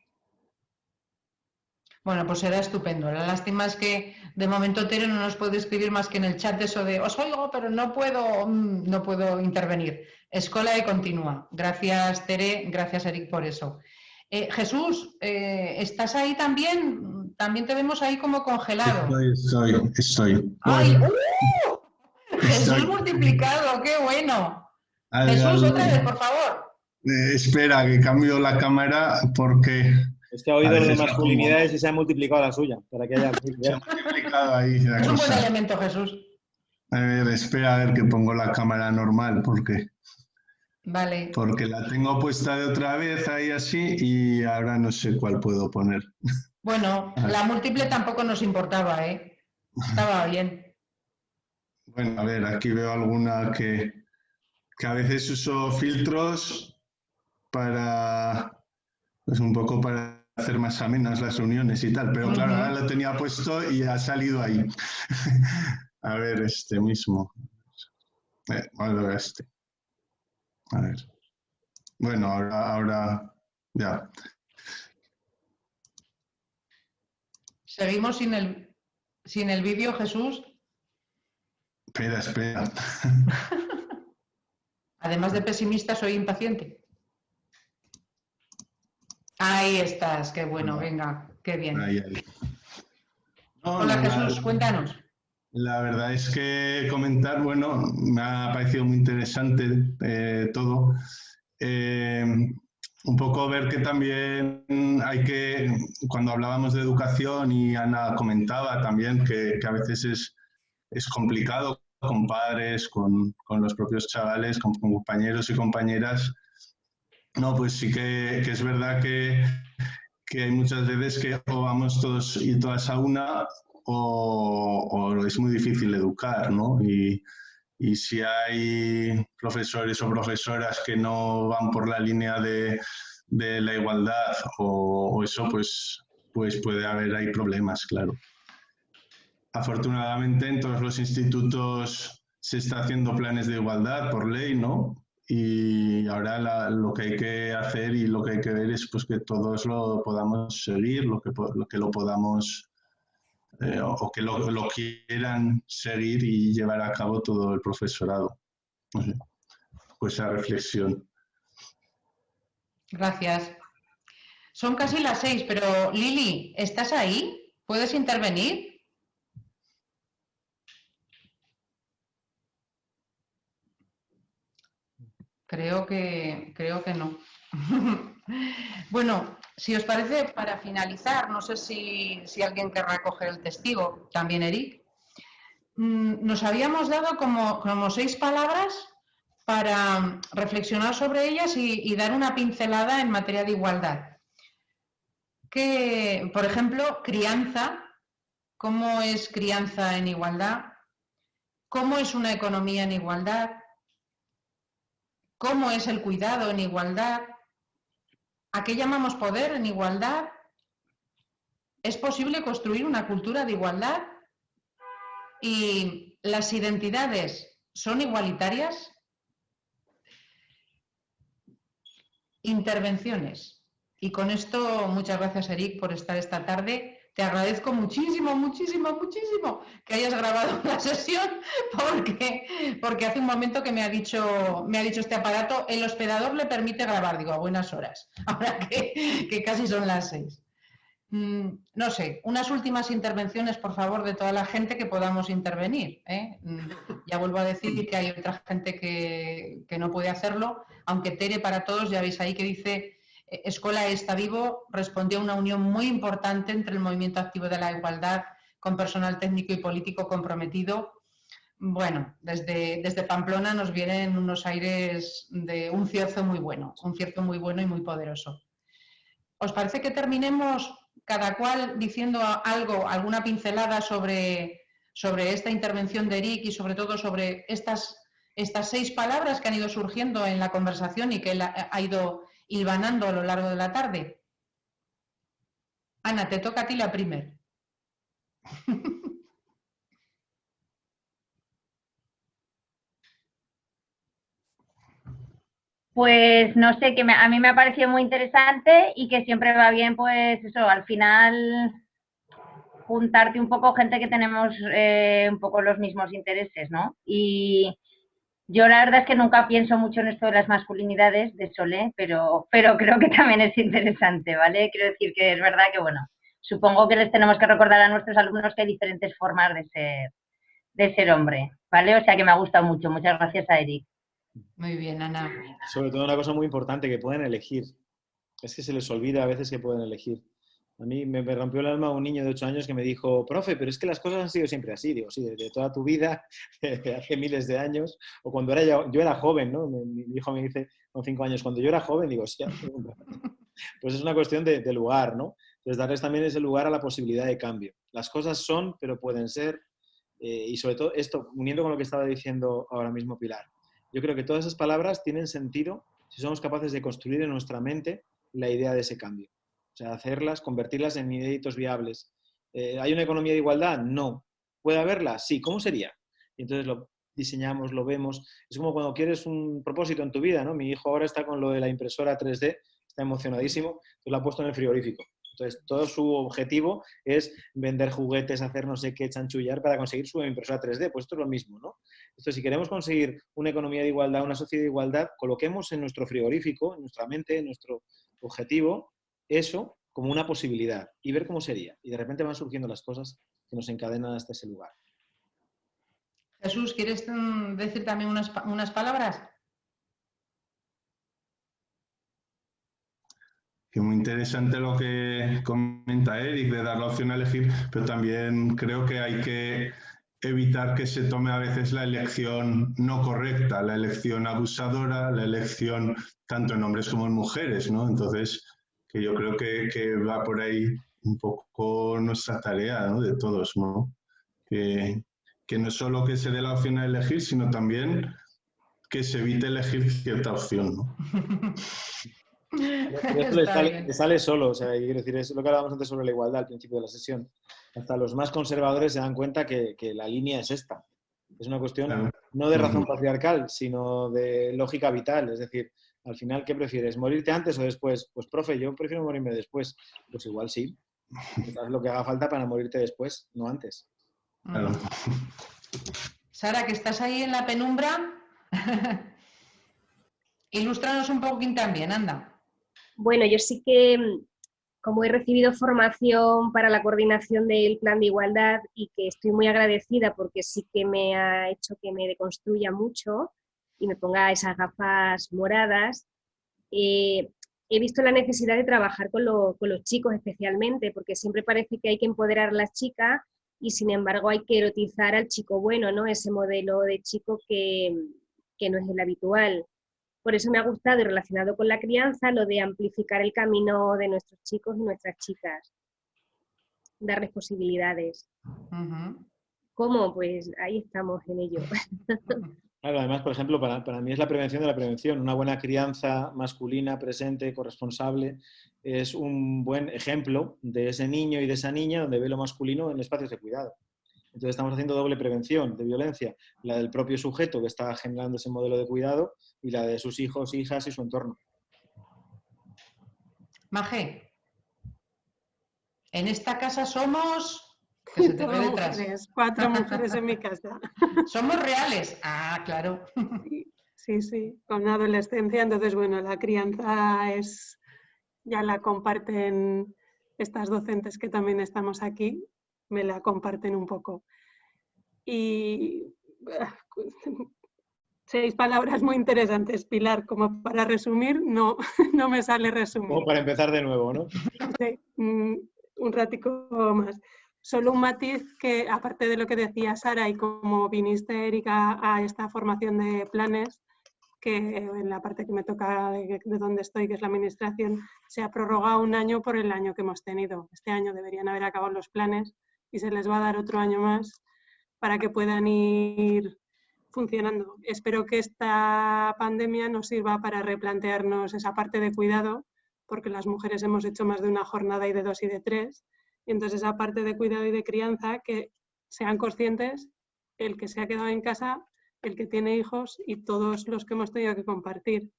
Bueno, pues será estupendo. La lástima es que de momento Tere no nos puede escribir más que en el chat eso de os oigo, pero no puedo intervenir. Scolae continúa. Gracias, Tere. Gracias, Eric, por eso. Jesús, ¿estás ahí también? También te vemos ahí como congelado. Estoy. ¡Ay! Jesús multiplicado, qué bueno. Jesús, otra vez, por favor. Espera, que cambio la cámara porque... Es que ha oído lo de masculinidades y se ha multiplicado la suya, para que haya... Se ha multiplicado ahí la es cosa. Un buen elemento, Jesús. A ver, espera a ver que pongo la cámara normal porque... Vale. Porque la tengo puesta de otra vez ahí así y ahora no sé cuál puedo poner. Bueno, la múltiple tampoco nos importaba, ¿eh? Estaba bien. Bueno, a ver, aquí veo alguna que a veces uso filtros para... Pues un poco para hacer más amenas las reuniones y tal, pero claro, ahora lo tenía puesto y ha salido ahí. A ver, este mismo. Bueno, este. A ver. Bueno, ahora ya. Seguimos sin el vídeo, Jesús. Espera. Además de pesimista, soy impaciente. Ahí estás, qué bueno, venga, qué bien. Ahí. No, Hola Jesús, cuéntanos. La verdad es que comentar, bueno, me ha parecido muy interesante todo. Un poco ver que también hay que, cuando hablábamos de educación y Ana comentaba también que a veces es complicado con padres, con los propios chavales, con compañeros y compañeras. No, pues sí que es verdad que hay muchas veces que o vamos todos y todas a una o es muy difícil educar, ¿no? Y si hay profesores o profesoras que no van por la línea de la igualdad o eso, pues puede haber ahí problemas, claro. Afortunadamente en todos los institutos se está haciendo planes de igualdad por ley, ¿no? Y ahora lo que hay que hacer y lo que hay que ver es pues, que todos lo podamos seguir, lo que lo podamos o que lo quieran seguir y llevar a cabo todo el profesorado. No sé, pues esa reflexión. Gracias. Son casi las 6, pero Lili, ¿estás ahí? ¿Puedes intervenir? Creo que no. Bueno, si os parece, para finalizar, no sé si alguien querrá coger el testigo, también Eric, nos habíamos dado como 6 palabras para reflexionar sobre ellas y dar una pincelada en materia de igualdad. Que, por ejemplo, crianza, ¿cómo es crianza en igualdad? ¿Cómo es una economía en igualdad? ¿Cómo es el cuidado en igualdad? ¿A qué llamamos poder en igualdad? ¿Es posible construir una cultura de igualdad? ¿Y las identidades son igualitarias? Intervenciones. Y con esto, muchas gracias, Eric, por estar esta tarde. Te agradezco muchísimo que hayas grabado la sesión porque hace un momento que me ha dicho este aparato, el hospedador le permite grabar, digo, a buenas horas, ahora que casi son las 6. No sé, unas últimas intervenciones, por favor, de toda la gente que podamos intervenir, ¿eh? Ya vuelvo a decir que hay otra gente que no puede hacerlo, aunque Tere para todos, ya veis ahí que dice... Escola está vivo, respondió a una unión muy importante entre el movimiento activo de la igualdad con personal técnico y político comprometido. Bueno, desde Pamplona nos vienen unos aires de un cierzo muy bueno y muy poderoso. ¿Os parece que terminemos cada cual diciendo algo, alguna pincelada sobre esta intervención de Eric y sobre todo sobre estas 6 palabras que han ido surgiendo en la conversación y que él ha ido hilvanando a lo largo de la tarde? Ana, te toca a ti la primera. Pues no sé, que a mí me ha parecido muy interesante y que siempre va bien, pues eso, al final juntarte un poco gente que tenemos un poco los mismos intereses, ¿no? Y yo la verdad es que nunca pienso mucho en esto de las masculinidades de Solé, pero creo que también es interesante, ¿vale? Quiero decir que es verdad que, bueno, supongo que les tenemos que recordar a nuestros alumnos que hay diferentes formas de ser hombre, ¿vale? O sea que me ha gustado mucho. Muchas gracias a Eric. Muy bien, Ana. Sobre todo una cosa muy importante, que pueden elegir. Es que se les olvida a veces que pueden elegir. A mí me rompió el alma un niño de 8 años que me dijo, profe, pero es que las cosas han sido siempre así. Digo, sí, de toda tu vida, de hace miles de años, o cuando yo era joven, ¿no? Mi hijo me dice con 5 años, cuando yo era joven, digo, sí, pues es una cuestión de lugar, ¿no? Entonces, darles también ese lugar a la posibilidad de cambio. Las cosas son, pero pueden ser, y sobre todo esto, uniendo con lo que estaba diciendo ahora mismo Pilar, yo creo que todas esas palabras tienen sentido si somos capaces de construir en nuestra mente la idea de ese cambio. O sea, hacerlas, convertirlas en inéditos viables. ¿Hay una economía de igualdad? No. ¿Puede haberla? Sí. ¿Cómo sería? Y entonces lo diseñamos, lo vemos. Es como cuando quieres un propósito en tu vida, ¿no? Mi hijo ahora está con lo de la impresora 3D, está emocionadísimo, entonces lo ha puesto en el frigorífico. Entonces, todo su objetivo es vender juguetes, hacer no sé qué, chanchullar para conseguir su impresora 3D. Pues esto es lo mismo, ¿no? Entonces, si queremos conseguir una economía de igualdad, una sociedad de igualdad, coloquemos en nuestro frigorífico, en nuestra mente, en nuestro objetivo, eso como una posibilidad y ver cómo sería. Y de repente van surgiendo las cosas que nos encadenan hasta ese lugar. Jesús, ¿quieres decir también unas palabras? Que muy interesante lo que comenta Eric de dar la opción a elegir, pero también creo que hay que evitar que se tome a veces la elección no correcta, la elección abusadora, la elección tanto en hombres como en mujeres, ¿no? Entonces, que yo creo que va por ahí un poco nuestra tarea, ¿no? De todos, ¿no? Que no es solo que se dé la opción a elegir, sino también que se evite elegir cierta opción, ¿no? Pero esto le sale solo, o sea, quiero decir, es lo que hablábamos antes sobre la igualdad al principio de la sesión. Hasta los más conservadores se dan cuenta que la línea es esta. Es una cuestión no de razón patriarcal, sino de lógica vital. Es decir, al final, ¿qué prefieres? ¿Morirte antes o después? Pues, profe, yo prefiero morirme después. Pues igual sí. Es lo que haga falta para morirte después, no antes. Claro. Sara, que estás ahí en la penumbra, ilústranos un poquín también, anda. Bueno, yo sí que, como he recibido formación para la coordinación del plan de igualdad y que estoy muy agradecida porque sí que me ha hecho que me deconstruya mucho y me ponga esas gafas moradas, he visto la necesidad de trabajar con los chicos especialmente, porque siempre parece que hay que empoderar a las chicas y sin embargo hay que erotizar al chico bueno, ¿no? Ese modelo de chico que no es el habitual. Por eso me ha gustado y relacionado con la crianza lo de amplificar el camino de nuestros chicos y nuestras chicas, darles posibilidades. ¿Cómo? Pues ahí estamos en ello. Claro, además, por ejemplo, para mí es la prevención de la prevención. Una buena crianza masculina, presente, corresponsable, es un buen ejemplo de ese niño y de esa niña donde ve lo masculino en espacios de cuidado. Entonces estamos haciendo doble prevención de violencia, la del propio sujeto que está generando ese modelo de cuidado y la de sus hijos, hijas y su entorno. Maje, en esta casa somos... Que se te ve detrás. Mujeres, 4 mujeres en mi casa. Somos reales. Ah, claro. Sí, con adolescencia. Entonces, bueno, la crianza ya la comparten estas docentes que también estamos aquí, me la comparten un poco. Y 6 palabras muy interesantes, Pilar, como para resumir, no me sale resumir. Como para empezar de nuevo, ¿no? Sí, un ratico más. Solo un matiz que, aparte de lo que decía Sara, y como viniste, Erika, a esta formación de planes, que en la parte que me toca de donde estoy, que es la administración, se ha prorrogado un año por el año que hemos tenido. Este año deberían haber acabado los planes y se les va a dar otro año más para que puedan ir funcionando. Espero que esta pandemia nos sirva para replantearnos esa parte de cuidado, porque las mujeres hemos hecho más de una jornada y de 2 y de 3, y entonces esa parte de cuidado y de crianza, que sean conscientes el que se ha quedado en casa, el que tiene hijos y todos los que hemos tenido que compartir,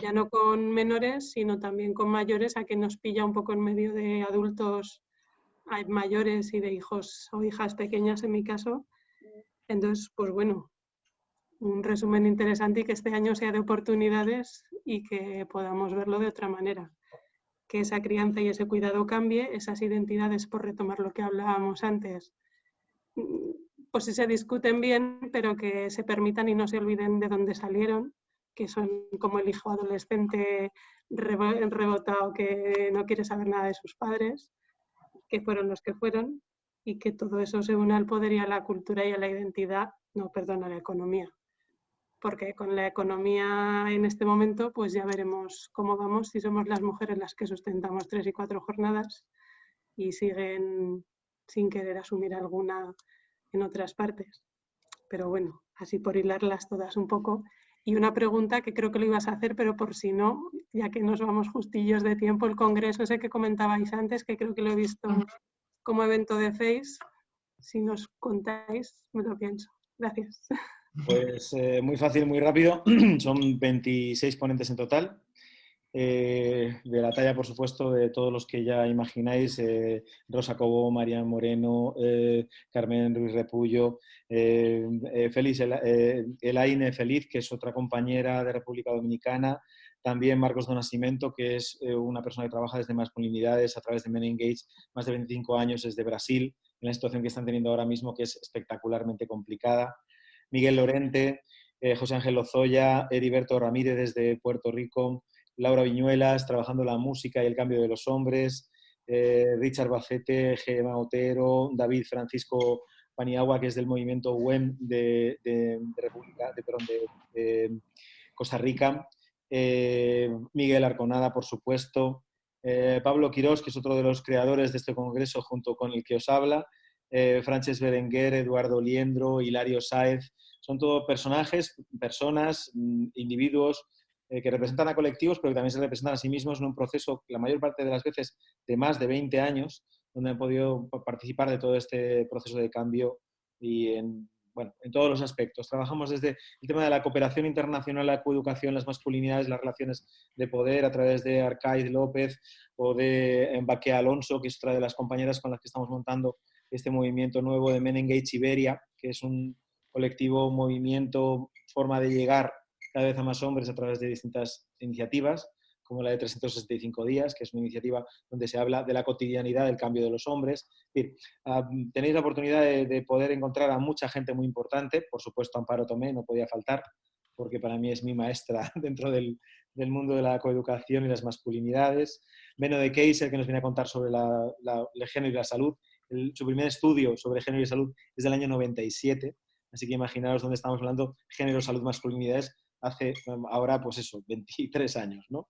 ya no con menores, sino también con mayores, a que nos pilla un poco en medio de adultos mayores y de hijos o hijas pequeñas en mi caso. Entonces, pues bueno, un resumen interesante y que este año sea de oportunidades y que podamos verlo de otra manera. Que esa crianza y ese cuidado cambie, esas identidades, por retomar lo que hablábamos antes, pues si se discuten bien, pero que se permitan y no se olviden de dónde salieron, que son como el hijo adolescente rebotado que no quiere saber nada de sus padres, que fueron los que fueron, y que todo eso se une al poder y a la cultura y a la identidad, a la economía. Porque con la economía en este momento, pues ya veremos cómo vamos, si somos las mujeres las que sustentamos 3 y 4 jornadas y siguen sin querer asumir alguna en otras partes. Pero bueno, así por hilarlas todas un poco. Y una pregunta que creo que lo ibas a hacer, pero por si no, ya que nos vamos justillos de tiempo, el congreso ese que comentabais antes, que creo que lo he visto como evento de Face, si nos contáis, me lo pienso. Gracias. Pues muy fácil, muy rápido. Son 26 ponentes en total. De la talla, por supuesto, de todos los que ya imagináis, Rosa Cobo, María Moreno, Carmen Ruiz Repullo, Félix Elaine Feliz, que es otra compañera de República Dominicana, también Marcos do Nascimento, que es una persona que trabaja desde masculinidades a través de Men Engage, más de 25 años, es de Brasil, en la situación que están teniendo ahora mismo, que es espectacularmente complicada. Miguel Lorente, José Ángel Lozoya, Heriberto Ramírez desde Puerto Rico, Laura Viñuelas, trabajando la música y el cambio de los hombres, Richard Bacete, Gemma Otero, David Francisco Paniagua, que es del movimiento WEM de Costa Rica, Miguel Arconada, por supuesto, Pablo Quirós, que es otro de los creadores de este congreso junto con el que os habla, Frances Berenguer, Eduardo Liendro, Hilario Sáez, son todos personajes, personas, individuos que representan a colectivos, pero que también se representan a sí mismos en un proceso, la mayor parte de las veces, de más de 20 años, donde han podido participar de todo este proceso de cambio y en todos los aspectos. Trabajamos desde el tema de la cooperación internacional, la coeducación, las masculinidades, las relaciones de poder a través de Arcaiz López o de Baquea Alonso, que es otra de las compañeras con las que estamos montando este movimiento nuevo de Men Engage Iberia, que es un colectivo, movimiento, forma de llegar cada vez a más hombres a través de distintas iniciativas, como la de 365 días, que es una iniciativa donde se habla de la cotidianidad del cambio de los hombres. Es decir, tenéis la oportunidad de poder encontrar a mucha gente muy importante, por supuesto Amparo Tomé no podía faltar, porque para mí es mi maestra dentro del mundo de la coeducación y las masculinidades. Beno de Keiser, que nos viene a contar sobre el género y la salud. Su primer estudio sobre género y salud es del año 97, así que imaginaros dónde estamos hablando, género, salud, masculinidades, hace ahora, pues eso, 23 años, ¿no?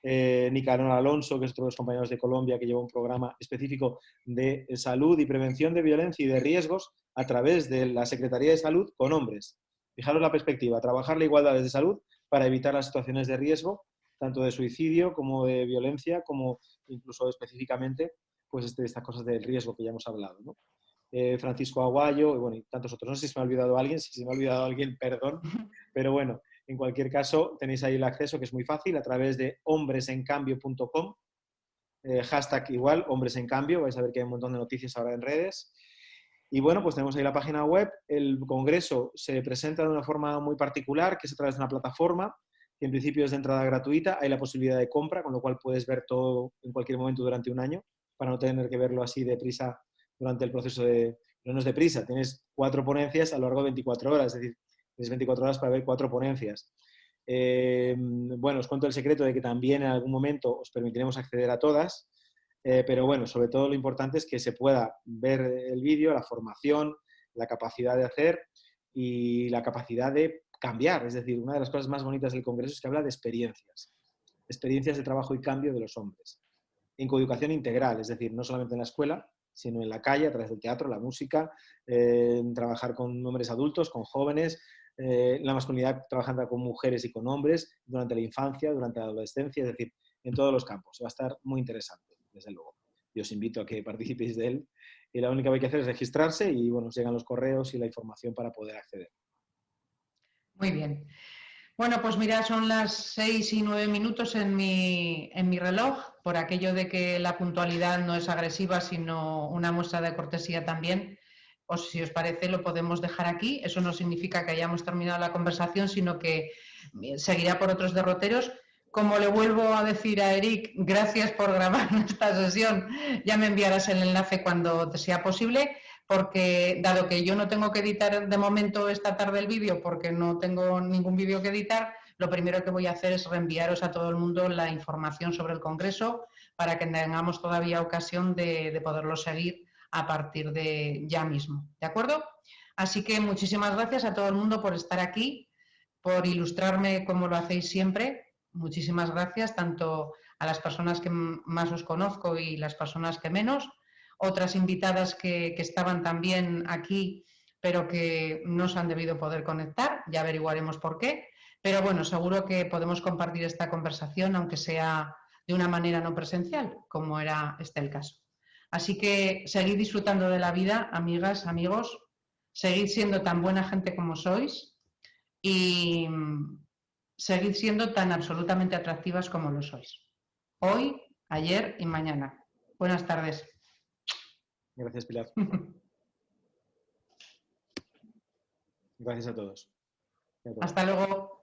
Nicanor Alonso, que es otro de los compañeros de Colombia, que lleva un programa específico de salud y prevención de violencia y de riesgos a través de la Secretaría de Salud con hombres. Fijaros la perspectiva, trabajar la igualdad desde salud para evitar las situaciones de riesgo, tanto de suicidio como de violencia, como incluso específicamente pues estas cosas del riesgo que ya hemos hablado, ¿no? Francisco Aguayo, y bueno, y tantos otros. No sé si se me ha olvidado alguien, si se me ha olvidado alguien, perdón, pero bueno, en cualquier caso, tenéis ahí el acceso, que es muy fácil, a través de hombresencambio.com, hashtag igual, hombresencambio, vais a ver que hay un montón de noticias ahora en redes. Y bueno, pues tenemos ahí la página web. El congreso se presenta de una forma muy particular, que es a través de una plataforma, que en principio es de entrada gratuita, hay la posibilidad de compra, con lo cual puedes ver todo en cualquier momento durante un año, para no tener que verlo así deprisa durante el proceso de... No es deprisa, tienes 4 ponencias a lo largo de 24 horas, es decir, tienes 24 horas para ver 4 ponencias. Bueno, os cuento el secreto de que también en algún momento os permitiremos acceder a todas, pero bueno, sobre todo lo importante es que se pueda ver el vídeo, la formación, la capacidad de hacer y la capacidad de cambiar. Es decir, una de las cosas más bonitas del Congreso es que habla de experiencias de trabajo y cambio de los hombres. En coeducación integral, es decir, no solamente en la escuela, sino en la calle, a través del teatro, la música, trabajar con hombres adultos, con jóvenes, la masculinidad trabajando con mujeres y con hombres, durante la infancia, durante la adolescencia, es decir, en todos los campos. Va a estar muy interesante, desde luego. Yo os invito a que participéis de él. Y la única que hay que hacer es registrarse y, bueno, os llegan los correos y la información para poder acceder. Muy bien. Bueno, pues mira, son las 6 y 9 minutos en mi reloj, por aquello de que la puntualidad no es agresiva, sino una muestra de cortesía también. Pues si os parece, lo podemos dejar aquí. Eso no significa que hayamos terminado la conversación, sino que seguirá por otros derroteros. Como le vuelvo a decir a Eric, gracias por grabar esta sesión. Ya me enviarás el enlace cuando te sea posible, porque dado que yo no tengo que editar de momento esta tarde el vídeo, porque no tengo ningún vídeo que editar, lo primero que voy a hacer es reenviaros a todo el mundo la información sobre el Congreso para que tengamos todavía ocasión de poderlo seguir a partir de ya mismo. ¿De acuerdo? Así que muchísimas gracias a todo el mundo por estar aquí, por ilustrarme como lo hacéis siempre. Muchísimas gracias tanto a las personas que más os conozco y las personas que menos. Otras invitadas que estaban también aquí, pero que no se han debido poder conectar, ya averiguaremos por qué. Pero bueno, seguro que podemos compartir esta conversación, aunque sea de una manera no presencial, como era el caso. Así que seguid disfrutando de la vida, amigas, amigos, seguid siendo tan buena gente como sois y seguid siendo tan absolutamente atractivas como lo sois. Hoy, ayer y mañana. Buenas tardes. Gracias, Pilar. Gracias a todos. Hasta luego.